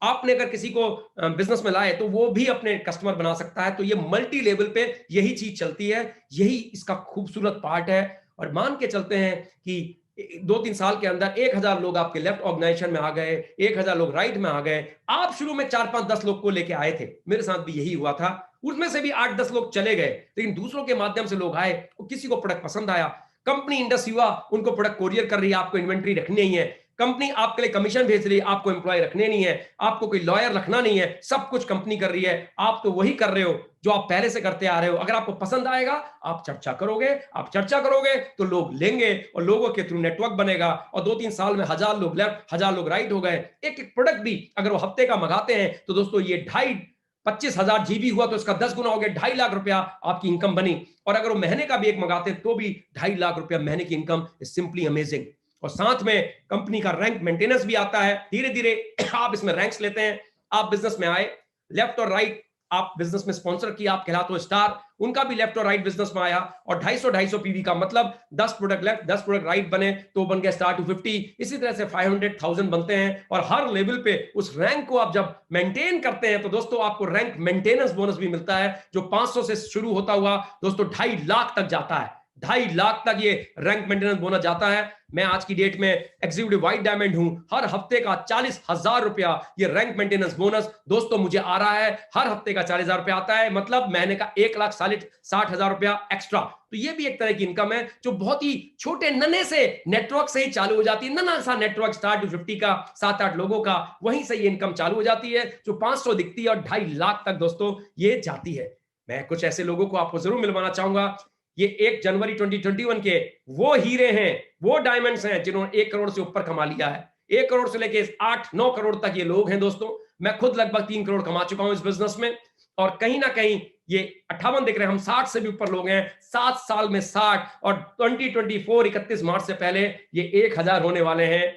आपने अगर किसी को बिजनेस में लाए तो वो भी अपने कस्टमर बना सकता है। तो ये मल्टी लेवल पे यही चीज चलती है, यही इसका खूबसूरत पार्ट है। और मान के चलते हैं कि 2-3 साल के अंदर 1000 लोग आपके लेफ्ट ऑर्गेनाइजेशन में आ गए, 1000 लोग राइट में आ गए। आप शुरू में 4-5-10 लोग को लेके आए थे, मेरे साथ भी यही हुआ था। उसमें से भी 8-10 लोग चले गए, लेकिन दूसरों के माध्यम से लोग आए, किसी को प्रोडक्ट पसंद आया, कंपनी इंडस्ट्री हुआ, उनको प्रोडक्ट कोरियर कर रही है, आपको इन्वेंट्री रखनी नहीं है, कंपनी आपके लिए कमीशन भेज रही है, आपको एम्प्लॉय रखने नहीं है, आपको कोई लॉयर रखना नहीं है, सब कुछ कंपनी कर रही है। आप तो वही कर रहे हो जो आप पहले से करते आ रहे हो। अगर आपको पसंद आएगा, आप चर्चा करोगे, आप चर्चा करोगे तो लोग लेंगे और लोगों के थ्रू नेटवर्क बनेगा। और 2-3 साल में 1000 लोग लेफ्ट, 1000 लोग राइट हो गए। एक एक प्रोडक्ट भी अगर वो हफ्ते का मंगाते हैं तो दोस्तों ये 25,000 जीबी हुआ तो इसका 10 गुना हो गया, 2.5 लाख रुपया आपकी इनकम बनी। और अगर वो महीने का भी एक मंगाते तो भी 2.5 लाख रुपया महीने की इनकम इज सिंपली अमेजिंग। और साथ में कंपनी का रैंक मेंटेनेंस भी आता है। धीरे धीरे आप इसमें रैंक्स लेते हैं। आप बिजनेस में आए, लेफ्ट और राइट आप बिजनेस में स्पॉन्सर किया, आप कहलाते हो स्टार। उनका भी लेफ्ट और राइट बिजनेस में आया और 250 पीवी का मतलब 10 प्रोडक्ट लेफ्ट 10 प्रोडक्ट राइट बने तो बन गया स्टार 250। इसी तरह से 500,000 बनते हैं। और हर लेवल पे उस रैंक को आप जब मेंटेन करते हैं तो दोस्तों आपको रैंक मेंटेनेंस बोनस भी मिलता है, जो 500 से शुरू होता हुआ दोस्तों 2.5 लाख तक जाता है। 2.5 लाख तक ये रैंक मेंटेनेंस बोनस जाता है। मैं आज की डेट में एग्जीक्यूटिव वाइट डायमंड हूं। हर हफ्ते का 40,000 रुपया ये रैंक मेंटेनेंस बोनस दोस्तों मुझे आ रहा है। हर हफ्ते का 40,000 रुपया आता है, मतलब महीने का 1,60,000 रुपया एक्स्ट्रा। तो ये भी एक तरह की इनकम है जो बहुत ही छोटे नन्हे से नेटवर्क से ही चालू हो जाती है। नन्हा सा नेटवर्क स्टार 250 का, 7-8 लोगों का, वहीं से ये इनकम चालू हो जाती है जो 500 दिखती है और 2.5 लाख तक दोस्तों ये जाती है। मैं कुछ ऐसे लोगों को आपको जरूर मिलवाना चाहूंगा। ये 1 जनवरी 2021 के वो हीरे हैं, वो डायमंड्स हैं जिन्होंने 1 करोड़ से ऊपर कमा लिया है। 1 करोड़ से लेके 8-9 करोड़ तक ये लोग हैं दोस्तों। मैं खुद लगभग 3 करोड़ कमा चुका हूं इस बिजनेस में। और कहीं ना कहीं ये 58 दिख रहे हैं, हम 60 से भी ऊपर लोग हैं। 7 साल में 60 और 2024 31 मार्च से पहले ये 1000 होने वाले हैं।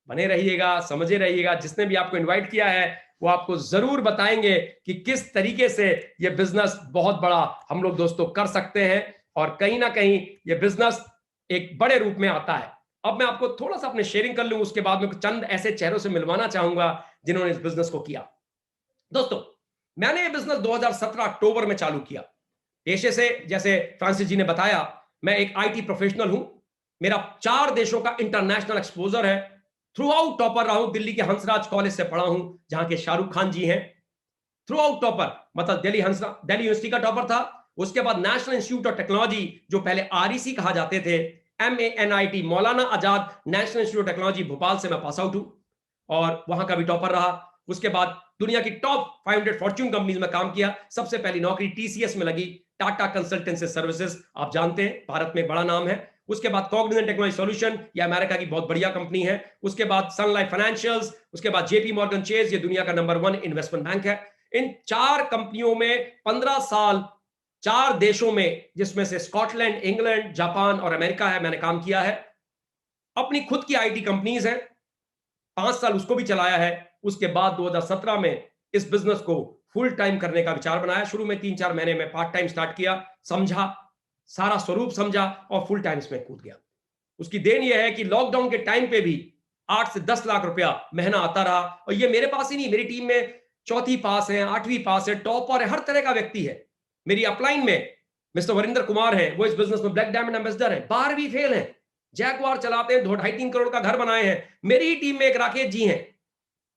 बने रहिएगा, समझे रहिएगा। जिसने भी आपको इन्वाइट किया है वो आपको जरूर बताएंगे कि किस तरीके से ये बिजनेस बहुत बड़ा हम लोग दोस्तों कर सकते हैं। और कहीं ना कहीं ये बिजनेस एक बड़े रूप में आता है। अब मैं आपको थोड़ा सा अपने शेयरिंग कर लूं, उसके बाद में चंद ऐसे चेहरों से मिलवाना चाहूंगा जिन्होंने इस बिजनेस को किया। दोस्तों मैंने ये बिजनेस 2017 अक्टूबर में चालू किया। पेशे से, जैसे फ्रांसिस जी ने बताया, मैं एक IT प्रोफेशनल हूं। मेरा 4 देशों का इंटरनेशनल एक्सपोजर है। थ्रू आउट टॉपर रहा हूं, दिल्ली के हंसराज कॉलेज से पढ़ा हूं जहां के शाहरुख खान जी हैं। थ्रू आउट टॉपर मतलब दिल्ली यूनिवर्सिटी का टॉपर था। उसके बाद नेशनल इंस्टीट्यूट ऑफ टेक्नोलॉजी, जो पहले REC कहा जाते थे, MANIT Maulana Azad national institute of technology Bhopal से मैं पास आउट हूं और वहां का भी टॉपर रहा। उसके बाद दुनिया की टॉप 500 फॉर्च्यून कंपनीज में काम किया। सबसे पहली नौकरी TCS में लगी, टाटा कंसल्टेंसी सर्विसेज, आप जानते हैं भारत में बड़ा नाम है। उसके बाद कॉग्निजेंट टेक्नोलॉजी सॉल्यूशन, ये अमेरिका की बहुत बढ़िया कंपनी है। उसके बाद सन लाइफ फाइनेंशियल्स, उसके बाद JP मॉर्गन चेज, ये दुनिया का नंबर 1 इन्वेस्टमेंट बैंक है। इन 4 कंपनियों में 15 साल 4 देशों में, जिसमें से स्कॉटलैंड, इंग्लैंड, जापान और अमेरिका है, मैंने काम किया है। अपनी खुद की IT कंपनीज है, 5 साल उसको भी चलाया है। उसके बाद 2017 में इस बिजनेस को फुल टाइम करने का विचार बनाया। शुरू में 3-4 महीने में पार्ट टाइम स्टार्ट किया, समझा, सारा स्वरूप समझा और फुल टाइम इसमें कूद गया। उसकी देन यह है कि लॉकडाउन के टाइम पे भी 8 से 10 लाख रुपया महीना आता रहा। और ये मेरे पास ही नहीं, मेरी टीम में 4वीं पास है, 8वीं पास है, टॉपर है, हर तरह का व्यक्ति है। मेरी अपलाइन में मिस्टर वरिंदर कुमार है, वो इस बिजनेस में ब्लैक डायमंड एम्बेसडर है, 12वीं फेल है, जैगवार चलाते हैं, 2.5-3 करोड़ का घर बनाए हैं। मेरी ही टीम में एक राकेश जी हैं,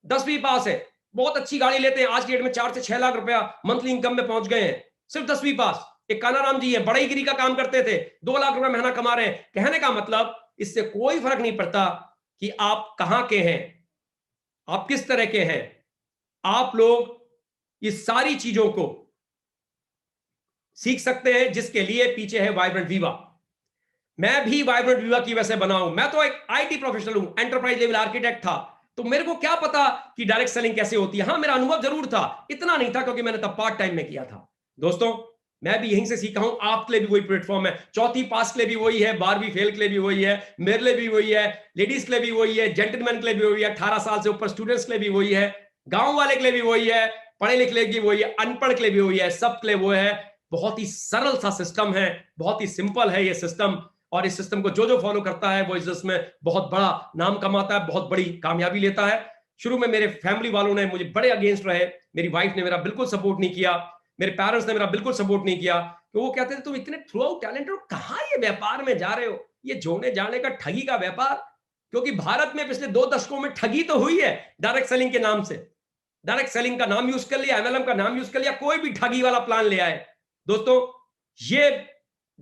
10वीं पास है, बहुत अच्छी गाड़ी लेते हैं, आज की डेट में 4 से 6 लाख रुपया मंथली इनकम में पहुंच गए हैं, सिर्फ 10वीं पास। एक कानाराम जी है, बड़ईगिरी का काम करते थे, 2 लाख रुपया महीना कमा रहे हैं। कहने का मतलब इससे कोई फर्क नहीं पड़ता कि आप कहां के हैं, आप किस तरह के हैं, आप लोग इस सारी चीजों को सीख सकते हैं, जिसके लिए पीछे है वाइब्रेंट वीवा। मैं भी वाइब्रेंट वीवा की वजह से बना हूं। मैं तो एक आईटी प्रोफेशनल हूं, एंटरप्राइज लेवल आर्किटेक्ट था, तो मेरे को क्या पता कि डायरेक्ट सेलिंग कैसे होती है। हां, मेरा अनुभव जरूर था, इतना नहीं था क्योंकि मैंने तब पार्ट टाइम में किया था। दोस्तों, मैं भी यहीं से सीखा हूं, आपके लिए भी वही प्लेटफॉर्म है। 4वीं पास के लिए भी वही है, 12वीं फेल के लिए भी वही है, मेरे लिए भी वही है, लेडीज के लिए भी वही है, जेंटलमैन के लिए भी वही है, 18 साल से ऊपर स्टूडेंट्स के लिए भी वही है, गांव वाले के लिए भी वही है, पढ़े लिखे के लिए भी वही है, अनपढ़ के लिए भी वही है, सबके लिए वो है। बहुत ही सरल सा सिस्टम है, बहुत ही सिंपल है ये सिस्टम, और इस सिस्टम को जो जो फॉलो करता है वो इसमें बहुत बड़ा नाम कमाता है, बहुत बड़ी कामयाबी लेता है। शुरू में मेरे फैमिली वालों ने मुझे बड़े अगेंस्ट रहे, मेरी वाइफ ने मेरा बिल्कुल सपोर्ट नहीं किया, मेरे पेरेंट्स ने मेरा बिल्कुल सपोर्ट नहीं किया, तो वो कहते थे तुम इतने थ्रू आउट टैलेंटेड हो, कहां ये व्यापार में जा रहे हो, ये जोड़ने जाने का ठगी का व्यापार। क्योंकि भारत में पिछले 2 दशकों में ठगी तो हुई है डायरेक्ट सेलिंग के नाम से। डायरेक्ट सेलिंग का नाम यूज कर लिया, एमएलएम का नाम यूज कर लिया, कोई भी ठगी वाला प्लान ले आए। दोस्तों, ये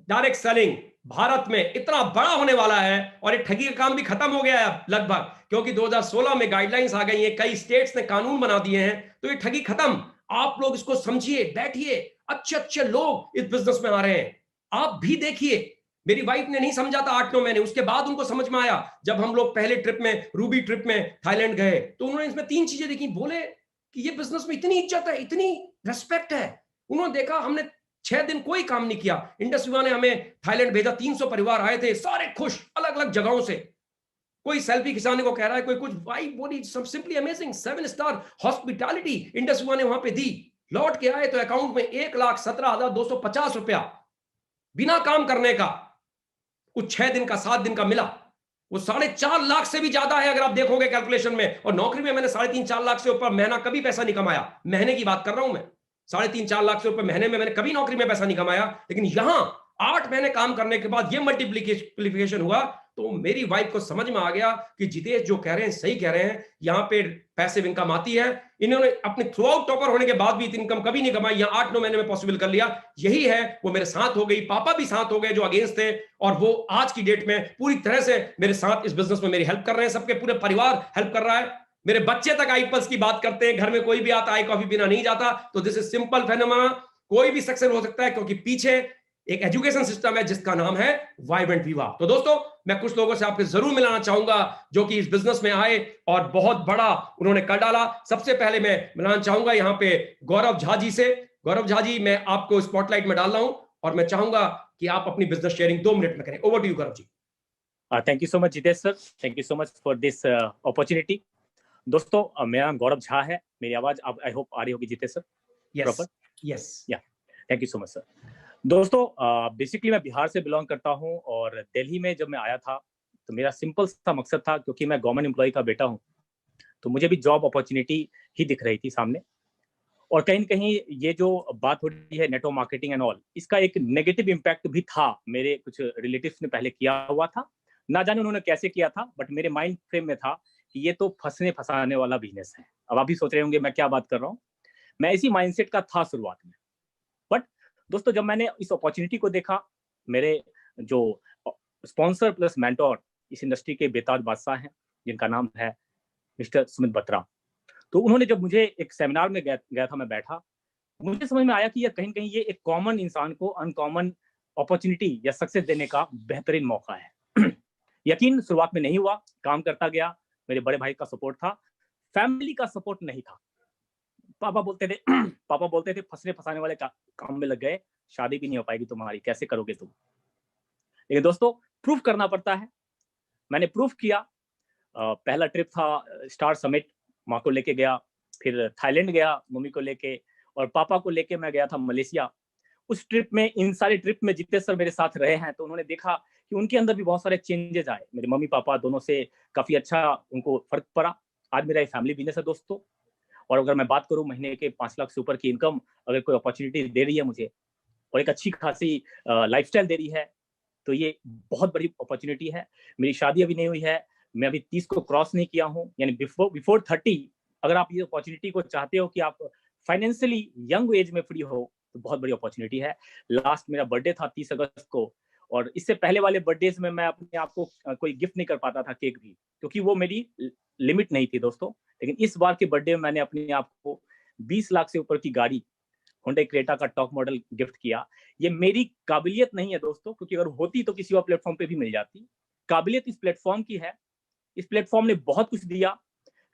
डायरेक्ट सेलिंग भारत में इतना बड़ा होने वाला है, और ये ठगी का काम भी खत्म हो गया है लगभग, क्योंकि 2016 में गाइडलाइंस आ गई हैं, कई स्टेट्स ने कानून बना दिए हैं, तो ये ठगी खत्म। आप लोग इसको समझिए, बैठिए, अच्छे अच्छे लोग इस बिजनेस में आ रहे हैं, आप भी देखिए। मेरी वाइफ ने नहीं समझा था 8-9 महीने, उसके बाद उनको समझ में आया। जब हम लोग पहले ट्रिप में, रूबी ट्रिप में थाईलैंड गए, तो उन्होंने इसमें 3 चीजें देखी, बोले कि ये बिजनेस में इतनी इज्जत है, इतनी रेस्पेक्ट है। उन्होंने देखा हमने 6 दिन कोई काम नहीं किया, इंडस वीवा ने हमें थाईलैंड भेजा, 300 परिवार आए थे, सारे खुश, अलग अलग जगहों से, कोई सेल्फी खिंचाने को कह रहा है, कोई कुछ। वाइफ बोली simply amazing, 7 star hospitality Indus Viva ने वहां पे दी। लौट के आए तो अकाउंट में 1,17,250 रुपया बिना काम करने का कुछ 6 दिन का, 7 दिन का मिला। वो 4.5 लाख से भी ज्यादा है अगर आप देखोगे कैलकुलेशन में। और नौकरी में मैंने 3.5-4 लाख से ऊपर महीना कभी पैसा नहीं कमाया, महीने की बात कर रहा हूं मैं। 3.5-4 लाख से ऊपर महीने में मैंने कभी नौकरी में पैसा नहीं कमाया, लेकिन यहां 8 महीने काम करने के बाद ये मल्टीप्लिकेशन हुआ, तो मेरी वाइफ को समझ में आ गया कि जितेश जो कह रहे हैं सही कह रहे हैं, यहां पे पैसिव इनकम आती है। इन्होंने अपने थ्रू आउट टॉपर होने के बाद भी इतनी इनकम कभी नहीं कमाई, यहां 8-9 महीने में पॉसिबल कर लिया। यही है, वो मेरे साथ हो गई, पापा भी साथ हो गए जो अगेंस्ट थे, और वो आज की डेट में पूरी तरह से मेरे साथ इस बिजनेस में मेरी हेल्प कर रहे हैं, सबके पूरे परिवार हेल्प कर रहा है। मेरे बच्चे तक आईपल्स की बात करते हैं, घर में कोई भी आता आई कॉफी पीना नहीं जाता। तो दिस इज सिंपल फेनोमेना, कोई भी सक्सेस हो सकता है, क्योंकि पीछे एक एजुकेशन सिस्टम है जिसका नाम है वाइब्रेंट वीवा। तो दोस्तों, मैं कुछ लोगों से आपके जरूर मिलाना चाहूंगा जो कि इस बिजनेस में आए और बहुत बड़ा उन्होंने कर डाला। सबसे पहले मैं मिलाना चाहूंगा यहाँ पे गौरव झा जी से। गौरव झा जी, मैं आपको स्पॉटलाइट में डाल रहा हूं, और मैं चाहूंगा कि आप अपनी बिजनेस शेयरिंग 2 मिनट में करें। Over to you Gaurav ji. Thank you so much Jitesh sir, thank you so much for this opportunity. दोस्तों, मेरा नाम गौरव झा है। मेरी आवाज अब आई होप आ रही होगी जितेश सर? यस यस, या thank you so much sir. दोस्तों, बेसिकली मैं बिहार से बिलोंग करता हूं, और दिल्ली में जब मैं आया था तो मेरा सिंपल सा मकसद था, क्योंकि मैं गवर्नमेंट एम्प्लॉय का बेटा हूं, तो मुझे भी जॉब अपॉर्चुनिटी ही दिख रही थी सामने। और कहीं न कहीं ये जो बात हो रही है नेटवर्क मार्केटिंग एंड ऑल, इसका एक नेगेटिव इम्पैक्ट भी था। मेरे कुछ रिलेटिव्स ने पहले किया हुआ था, ना जाने उन्होंने कैसे किया था, बट मेरे माइंड फ्रेम में था कि ये तो फंसने फंसाने वाला बिजनेस है। अब आप भी सोच रहे होंगे मैं क्या बात कर रहा हूँ। मैं इसी माइंडसेट का था शुरुआत में। बट दोस्तों, जब मैंने इस अपॉर्चुनिटी को देखा, मेरे जो स्पॉन्सर प्लस मेंटोर इस इंडस्ट्री के बेताज बादशाह हैं, जिनका नाम है मिस्टर सुमित बत्रा, तो उन्होंने जब मुझे एक सेमिनार में गया था, मैं बैठा, मुझे समझ में आया कि ये कहीं न कहीं ये एक कॉमन इंसान को अनकॉमन अपॉर्चुनिटी या सक्सेस देने का बेहतरीन मौका है। यकीन शुरुआत में नहीं हुआ, काम करता गया, मेरे बड़े भाई का सपोर्ट था, फैमिली का सपोर्ट नहीं था। पापा बोलते थे फंसने फंसाने वाले काम में लग गए, शादी भी नहीं हो पाएगी तुम्हारी, कैसे करोगे तुम। लेकिन दोस्तों, प्रूफ करना पड़ता है। मैंने प्रूफ किया। पहला ट्रिप था स्टार समिट, माँ को लेके गया, फिर थाईलैंड गया मम्मी को लेके, और पापा को लेके मैं गया था मलेशिया। उस ट्रिप में, इन सारे ट्रिप में जितेश सर मेरे साथ रहे हैं, तो उन्होंने देखा कि उनके अंदर भी बहुत सारे चेंजेस आए। मेरे मम्मी पापा दोनों से काफी अच्छा उनको फर्क पड़ा। आज मेरा एक फैमिली बिजनेस है दोस्तों, और अगर मैं बात करूं महीने के 5 लाख से ऊपर की इनकम अगर कोई अपॉर्चुनिटी दे रही है मुझे, और एक अच्छी खासी लाइफस्टाइल दे रही है, तो ये बहुत बड़ी अपॉर्चुनिटी है। मेरी शादी अभी नहीं हुई है, मैं अभी 30 को क्रॉस नहीं किया हूँ, यानी बिफोर 30 अगर आप ये अपॉर्चुनिटी को चाहते हो कि आप फाइनेंशियली यंग एज में फ्री हो, तो बहुत बड़ी अपॉर्चुनिटी है। लास्ट मेरा बर्थडे था 30 अगस्त को, और इससे पहले वाले बर्थडेज में मैं अपने आप को कोई गिफ्ट नहीं कर पाता था, केक भी, क्योंकि वो मेरी लिमिट नहीं थी दोस्तों। लेकिन इस बार के बर्थडे में मैंने अपने आप को 20 लाख से ऊपर की गाड़ी Hyundai क्रेटा का टॉप मॉडल गिफ्ट किया। ये मेरी काबिलियत नहीं है दोस्तों, क्योंकि अगर होती तो किसी और प्लेटफॉर्म पे भी मिल जाती। काबिलियत इस प्लेटफॉर्म की है। इस प्लेटफॉर्म ने बहुत कुछ दिया।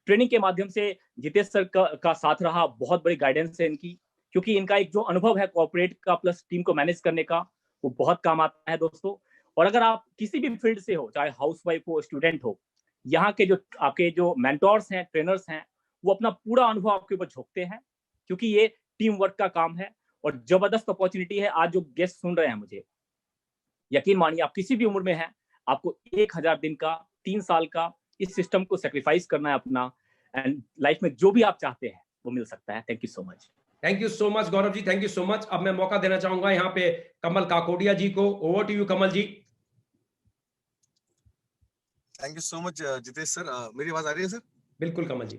ट्रेनिंग के माध्यम से जितेश सर का साथ रहा, बहुत बड़ी गाइडेंस है इनकी, क्योंकि इनका एक जो अनुभव है कॉर्पोरेट का प्लस टीम को मैनेज करने का, वो बहुत काम आता है दोस्तों। और अगर आप किसी भी फील्ड से हो, चाहे हाउसवाइफ हो, स्टूडेंट हो, यहाँ के जो आपके जो मेंटोर्स हैं, ट्रेनर्स हैं, वो अपना पूरा अनुभव आपके ऊपर झोंकते हैं, क्योंकि ये टीम वर्क का काम है और जबरदस्त अपॉर्चुनिटी है। आज जो गेस्ट सुन रहे हैं मुझे, यकीन मानिए आप किसी भी उम्र में हैं, आपको 1000 दिन का, 3 साल का इस सिस्टम को सेक्रीफाइस करना है अपना, एंड लाइफ में जो भी आप चाहते हैं वो मिल सकता है। Thank you so much. Thank you so much Gaurav ji, thank you so much. अब मैं मौका देना चाहूंगा यहाँ पे कमल काकोडिया जी को। Over to you Kamal ji. Thank you so much Jitesh sir. मेरी आवाज आ रही है सर? बिल्कुल Kamal ji.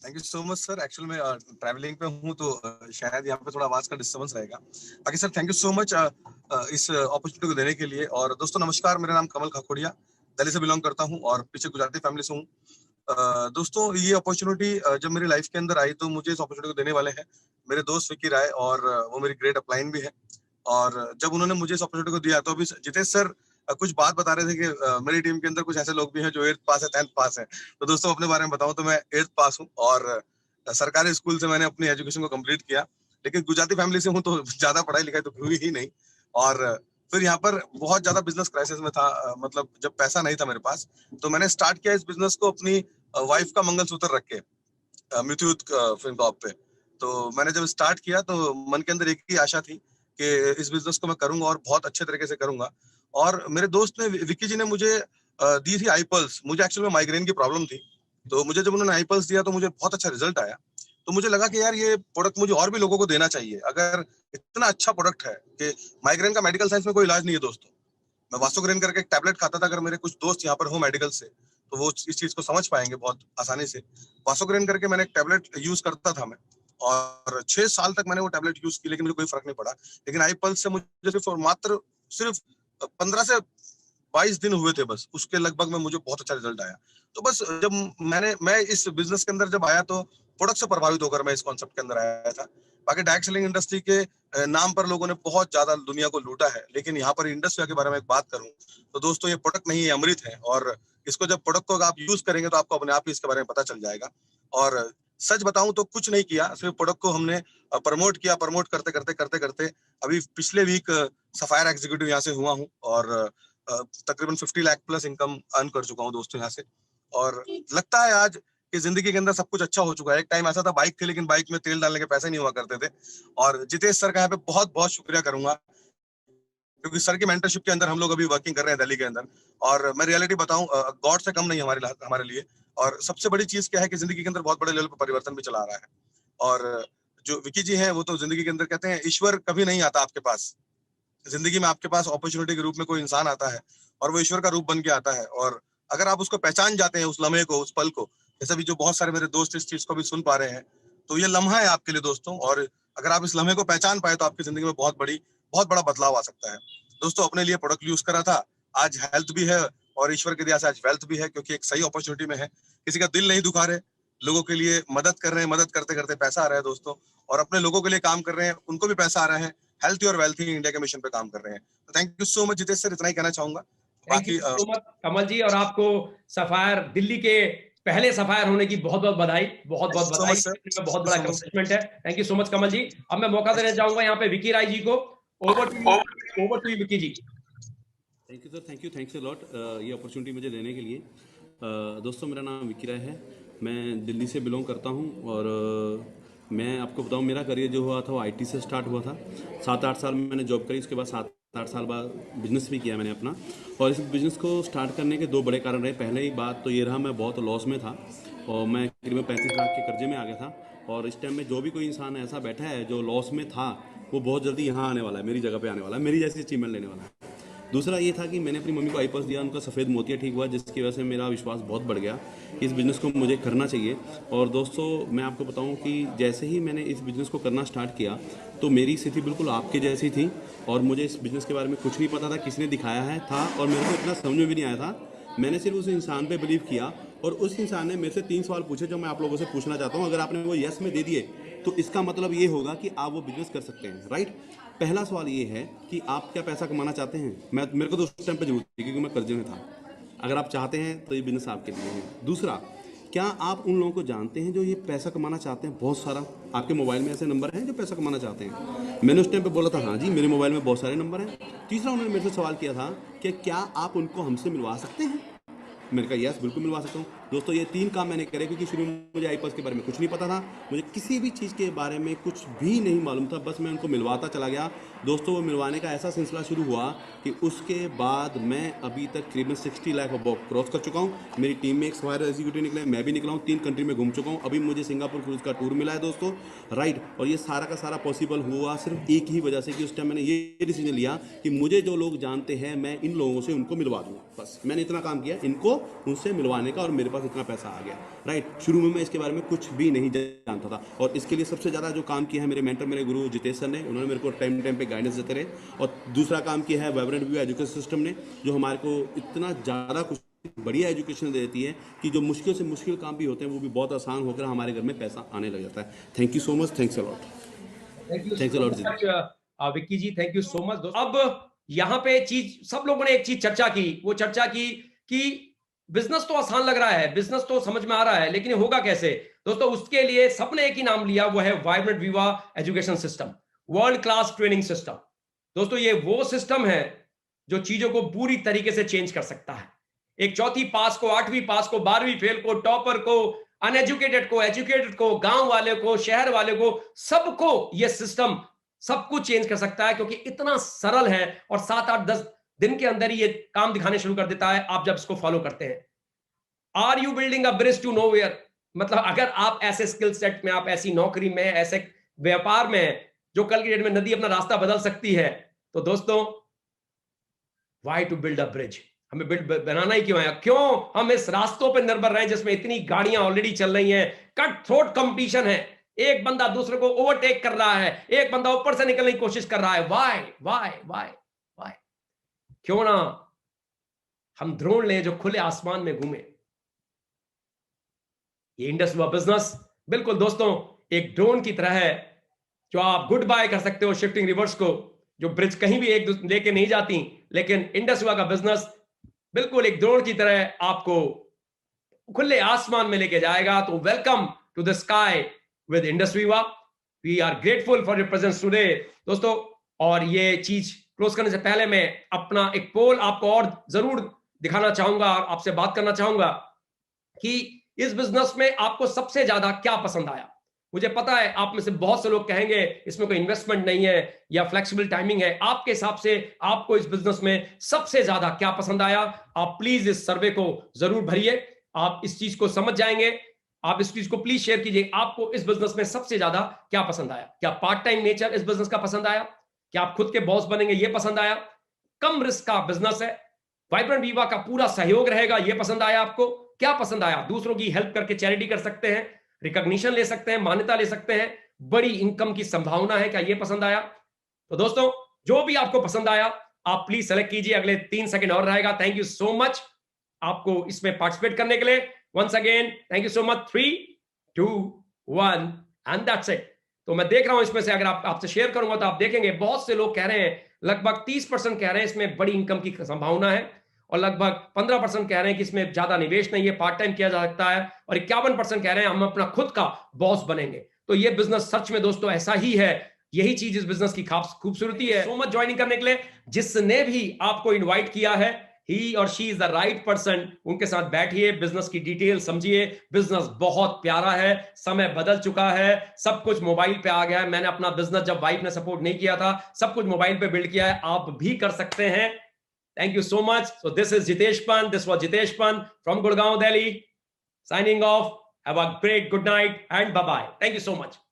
Thank you so much sir. Actually मैं ट्रैवलिंग पे हूँ, तो शायद यहाँ पे थोड़ा आवाज का डिस्टर्बेंस रहेगा। बाकी sir thank you so much इस अपॉर्चुनिटी को देने के लिए। और दोस्तों नमस्कार, मेरा नाम कमल काकोडिया, दिल्ली से बिलोंग करता हूँ और पीछे गुजराती फैमिली से हूँ। दोस्तों ये अपॉर्चुनिटी जब मेरी लाइफ के अंदर आई, तो मुझे इस अपॉर्चुनिटी को देने वाले हैं मेरे दोस्त विकी राय, और वो मेरी ग्रेट अपलाइन भी है। और जब उन्होंने मुझे इस अपॉर्चुनिटी को दिया, तो अभी जितेश सर कुछ बात बता रहे थे कि मेरी टीम के अंदर कुछ ऐसे लोग भी हैं जो 8th पास है, 10th पास है। तो दोस्तों अपने बारे में बताऊं तो मैं 8th पास हूं, और सरकारी स्कूल से मैंने अपनी एजुकेशन को कंप्लीट किया। लेकिन गुजराती फैमिली से हूं, तो ज्यादा पढ़ाई लिखाई तो हुई ही नहीं। और फिर यहाँ पर बहुत ज्यादा बिजनेस क्राइसिस में था, मतलब जब पैसा नहीं था मेरे पास, तो मैंने स्टार्ट किया इस बिजनेस को अपनी वाइफ का मंगलसूत्र रख के म्यूट्यूट फिल्म कॉप पे। तो मैंने जब स्टार्ट किया, तो मन के अंदर एक ही आशा थी कि इस बिजनेस को मैं करूंगा और बहुत अच्छे तरीके से करूंगा। और मेरे दोस्त ने, विक्की जी ने मुझे दी थी आईपल्स। मुझे एक्चुअली में माइग्रेन की प्रॉब्लम थी, तो मुझे जब उन्होंने आईपल्स दिया तो मुझे बहुत अच्छा रिजल्ट आया। तो मुझे लगा कि यार ये प्रोडक्ट मुझे और भी लोगों को देना चाहिए। अगर इतना अच्छा प्रोडक्ट है कि माइग्रेन का मेडिकल साइंस में कोई इलाज नहीं है दोस्तों। मैं वासोग्रेन करके एक टैबलेट खाता था। अगर मेरे कुछ दोस्त यहाँ पर हो मेडिकल से, तो वो इस चीज को समझ पाएंगे बहुत आसानी से। वासोग्रेन करके मैंने एक टैबलेट यूज करता था मैं, और 6 साल तक मैंने वो टैबलेट यूज की, लेकिन मुझे कोई फर्क नहीं पड़ा। लेकिन आईपल्स से मुझे सिर्फ 15 से 22 दिन हुए थे बस, उसके लगभग में मुझे बहुत अच्छा रिजल्ट आया। तो बस जब मैं इस बिजनेस के अंदर जब आया, तो प्रोडक्ट से प्रभावित होकर मैं इस कॉन्सेप्ट के अंदर आया था। बाकी डायरेक्ट सेलिंग इंडस्ट्री के नाम पर लोगों ने बहुत ज्यादा दुनिया को लूटा है, लेकिन यहाँ पर इंडस्ट्री के बारे में एक बात करूं तो दोस्तों, ये प्रोडक्ट नहीं है, अमृत है। और इसको जब प्रोडक्ट को आप यूज करेंगे, तो आपको अपने आप ही इसके बारे में पता चल जाएगा। और सच बताऊं तो कुछ नहीं किया, सिर्फ प्रोडक्ट को हमने प्रमोट किया। प्रमोट करते करते करते करते अभी पिछले वीक सफायर एग्जीक्यूटिव यहाँ से हुआ हूँ, और तकरीबन 50 लाख प्लस इनकम अर्न कर चुका हूँ दोस्तों यहाँ से। और लगता है आज कि जिंदगी के अंदर सब कुछ अच्छा हो चुका है। एक टाइम ऐसा था, बाइक थी, लेकिन बाइक में तेल डालने के पैसे नहीं हुआ करते थे। और जितेश सर का यहाँ पे बहुत बहुत शुक्रिया करूंगा, क्योंकि सर की मेंटरशिप के अंदर हम लोग अभी वर्किंग कर रहे हैं दिल्ली के अंदर। और मैं रियलिटी बताऊं, गॉड से कम नहीं हमारे लिए। और सबसे बड़ी चीज क्या है कि जिंदगी के अंदर बहुत बड़े लेवल पर परिवर्तन भी चला रहा है। और जो विकी जी हैं, वो तो जिंदगी के अंदर कहते हैं ईश्वर कभी नहीं आता आपके पास। जिंदगी में आपके पास अपॉर्चुनिटी के रूप में कोई इंसान आता है, और वो ईश्वर का रूप बन के आता है। और अगर आप उसको पहचान जाते हैं, उस लम्हे को, उस पल को, जैसे भी जो बहुत सारे मेरे दोस्त इस चीज को भी सुन पा रहे हैं, तो ये लम्हा है आपके लिए दोस्तों। और अगर आप इस लम्हे को पहचान पाए, तो आपकी जिंदगी में बहुत बड़ा बदलाव आ सकता है। दोस्तों अपने लिए प्रोडक्ट यूज करा था, आज हेल्थ भी है, और ईश्वर की दया से आज वेल्थ भी है, क्योंकि एक सही अपॉर्चुनिटी में है। किसी का दिल नहीं दुखा रहे, लोगों के लिए मदद कर रहे हैं, मदद करते करते पैसा आ रहा है दोस्तों, और अपने लोगों के लिए काम कर रहे हैं, उनको भी पैसा आ रहा है। हेल्थी और वेल्थी इंडिया के मिशन पे काम कर रहे हैं। तो thank you so much Jitesh sir, इतना ही कहना चाहूंगा। थैंक यू सो मच कमल जी, और आपको सफायर दिल्ली के पहले सफायर होने की बहुत बहुत बधाई, बहुत बहुत बधाई। बहुत बड़ा अकम्प्लिशमेंट है। थैंक यू सो मच कमल जी। अब मैं मौका देना चाहूंगा यहाँ पे विकी राय जी को। Over to you Vicky ji. Thank you sir, thanks a lot ये अपॉर्चुनिटी मुझे देने के लिए। दोस्तों मेरा नाम विकी राय है, मैं दिल्ली से बिलोंग करता हूँ। और मैं आपको बताऊँ, मेरा करियर जो हुआ था वो IT से स्टार्ट हुआ था। 7-8 साल मैंने जॉब करी, उसके बाद 7-8 साल बाद बिजनेस भी किया मैंने अपना। और इस बिज़नेस को स्टार्ट करने के 2 बड़े कारण रहे। पहले ही बात तो ये रहा, मैं बहुत लॉस में था, और मैं करीबन 35 लाख के कर्जे में आ गया था। और इस टाइम में जो भी कोई इंसान ऐसा बैठा है जो लॉस में था, वो बहुत जल्दी यहाँ आने वाला है, मेरी जगह पे आने वाला है, मेरी जैसी अचीवमेंट लेने वाला है। दूसरा ये था कि मैंने अपनी मम्मी को आईपल्स दिया, उनका सफ़ेद मोतिया ठीक हुआ, जिसकी वजह से मेरा विश्वास बहुत बढ़ गया कि इस बिज़नेस को मुझे करना चाहिए। और दोस्तों मैं आपको बताऊं कि जैसे ही मैंने इस बिज़नेस को करना स्टार्ट किया तो मेरी स्थिति बिल्कुल आपके जैसी थी और मुझे इस बिज़नेस के बारे में कुछ नहीं पता था, किसने दिखाया है था और मेरे को इतना समझ में भी नहीं आया था। मैंने सिर्फ उस इंसान पे बिलीव किया और उस इंसान ने मेरे से 3 सवाल पूछे जो मैं आप लोगों से पूछना चाहता हूँ। अगर आपने वो यस में दे दिए तो इसका मतलब ये होगा कि आप वो बिज़नेस कर सकते हैं, राइट। पहला सवाल ये है कि आप क्या पैसा कमाना चाहते हैं। मेरे को तो उस टाइम पे जरूरत थी क्योंकि मैं कर्जे में था। अगर आप चाहते हैं तो ये बिज़नेस आपके लिए है। दूसरा, क्या आप उन लोगों को जानते हैं जो ये पैसा कमाना चाहते हैं बहुत सारा। आपके मोबाइल में ऐसे नंबर हैं जो पैसा कमाना चाहते हैं। मैंने उस टाइम पे बोला था हाँ जी, मेरे मोबाइल में बहुत सारे नंबर हैं। तीसरा, उन्होंने मेरे से सवाल किया था कि क्या आप उनको हमसे मिलवा सकते हैं। मैंने कहा यस, बिल्कुल मिलवा सकता हूँ। दोस्तों ये 3 काम मैंने करे क्योंकि शुरू में मुझे आईपल्स के बारे में कुछ नहीं पता था, मुझे किसी भी चीज़ के बारे में कुछ भी नहीं मालूम था, बस मैं उनको मिलवाता चला गया। दोस्तों वो मिलवाने का ऐसा सिलसिला शुरू हुआ कि उसके बाद मैं अभी तक करीबन 60 लाख अबव क्रॉस कर चुका हूँ। मेरी टीम में एक हमारे एग्जीक्यूटिव निकले, मैं भी निकला हूँ, 3 कंट्री में घूम चुका हूँ। अभी मुझे सिंगापुर क्रूज का टूर मिला है दोस्तों, राइट। और ये सारा का सारा पॉसिबल हुआ सिर्फ एक ही वजह से कि उस टाइम मैंने ये डिसीजन लिया कि मुझे जो लोग जानते हैं मैं इन लोगों से उनको मिलवा दूँ। बस मैंने इतना काम किया इनको उनसे मिलवाने का और मेरे पास इतना पैसा आ गया, राइट। शुरू में मैं इसके बारे में कुछ भी नहीं जानता था और इसके लिए सबसे ज़्यादा जो काम किया है मेरे मेंटर, मेरे गुरु जितेश सर ने, उन्होंने मेरे को टाइम पे गाइडेंस देते रहे। और दूसरा काम किया है वाइब्रेंट व्यू एजुकेशन सिस्टम ने, जो हमारे को इतना ज़्यादा कुछ बढ़िया एजुकेशन देती है कि जो मुश्किल से मुश्किल काम भी होते हैं वो भी बहुत आसान होकर हमारे घर में पैसा आने लग जाता है। Thank you so much, thanks a lot Vicky ji, thank you so much. अब यहाँ पे चीज सब लोगों ने एक चीज चर्चा की, वो चर्चा की कि बिजनेस तो आसान लग रहा है, बिजनेस तो समझ में आ रहा है, लेकिन होगा कैसे। दोस्तों उसके लिए सबने एक ही नाम लिया, वो है वाइब्रेंट विवा education system, world class training system. दोस्तों ये वो सिस्टम है जो चीजों को पूरी तरीके से चेंज कर सकता है। एक 4वीं पास को, 8वीं पास को, 12वीं फेल को, टॉपर को, अनएजुकेटेड को, एजुकेटेड को, गांव वाले को, शहर वाले को, सबको ये सिस्टम सब कुछ चेंज कर सकता है क्योंकि इतना सरल है और 7, 8, 10 दिन के अंदर ही ये काम दिखाने शुरू कर देता है आप जब इसको फॉलो करते हैं। Are you building a bridge to nowhere, मतलब अगर आप ऐसे स्किल सेट में, आप ऐसी नौकरी में, ऐसे व्यापार में जो कल की डेट में नदी अपना रास्ता बदल सकती है, तो दोस्तों why to build a bridge, हमें बिल्ड बनाना ही क्यों है, क्यों हम इस रास्तों पर निर्भर रहे जिसमें इतनी गाड़ियां ऑलरेडी चल रही हैं, कट थ्रोट कंपटीशन है, एक बंदा दूसरे को ओवरटेक कर रहा है, एक बंदा ऊपर से निकलने की कोशिश कर रहा है। वाई वाई वाई वाई, क्यों ना हम ड्रोन लें जो खुले आसमान में घूमे। ये इंडस हुआ बिजनेस बिल्कुल दोस्तों एक ड्रोन की तरह है जो आप गुड बाय कर सकते हो शिफ्टिंग रिवर्स को, जो ब्रिज कहीं भी एक लेके नहीं जाती, लेकिन इंडस हुआ का बिजनेस बिल्कुल एक ड्रोन की तरह आपको खुले आसमान में लेके जाएगा। तो welcome to the sky with Indus Viva. We are grateful for your presence today दोस्तों। और ये चीज क्लोज करने से पहले मैं अपना एक पोल आपको और जरूर दिखाना चाहूंगा और आपसे बात करना चाहूंगा कि इस बिजनेस में आपको सबसे ज्यादा क्या पसंद आया। मुझे पता है आप में से बहुत से लोग कहेंगे इसमें कोई इन्वेस्टमेंट नहीं है या फ्लेक्सिबल टाइमिंग है। आपके हिसाब से आपको इस बिजनेस में सबसे ज्यादा क्या पसंद आया? आप प्लीज इस सर्वे को जरूर भरिए, आप इस चीज को समझ जाएंगे। आप इस चीज को प्लीज शेयर कीजिए, आपको इस बिजनेस में सबसे ज्यादा क्या पसंद आया? क्या पार्ट टाइम नेचर इस बिजनेस का पसंद आया? क्या आप खुद के बॉस बनेंगे ये पसंद आया? कम रिस्क का बिजनेस है, वाइब्रेंट विवा का पूरा सहयोग रहेगा ये पसंद आया? आपको क्या पसंद आया? दूसरों की हेल्प करके चैरिटी कर सकते हैं, रिकॉग्निशन ले सकते हैं, मान्यता ले सकते हैं, बड़ी इनकम की संभावना है, क्या ये पसंद आया? तो दोस्तों जो भी आपको पसंद आया आप प्लीज सेलेक्ट कीजिए, अगले 3 सेकंड और रहेगा। थैंक यू सो मच आपको इसमें पार्टिसिपेट करने के लिए। Once again thank you so much. 3, 2, 1 and that's it. तो मैं देख रहा हूं इसमें से अगर आपसे शेयर करूंगा तो आप देखेंगे बहुत से लोग कह रहे हैं, लगभग 30% कह रहे हैं इसमें बड़ी इनकम की संभावना है और लगभग 15% कह रहे हैं कि इसमें ज्यादा निवेश नहीं है, पार्ट टाइम किया जा सकता है, और 51% कह रहे हैं हम अपना खुद का बॉस बनेंगे। तो ये बिजनेस सच में दोस्तों ऐसा ही है, यही चीज इस बिजनेस की खूबसूरती है। सो मच ज्वाइनिंग करने के लिए। जिसने भी आपको इनवाइट किया है, ही और she is the right person, उनके साथ बैठिए, बिजनेस की डिटेल समझिए। बिजनेस बहुत प्यारा है, समय बदल चुका है, सब कुछ मोबाइल पे आ गया है। मैंने अपना बिजनेस जब वाइफ ने सपोर्ट नहीं किया था, सब कुछ मोबाइल पे बिल्ड किया है, आप भी कर सकते हैं। Thank you so much. So this is Jitesh Pant. This was Jitesh Pant from Gurgaon, Delhi. Signing off. Have a great good night and bye-bye. Thank you so much.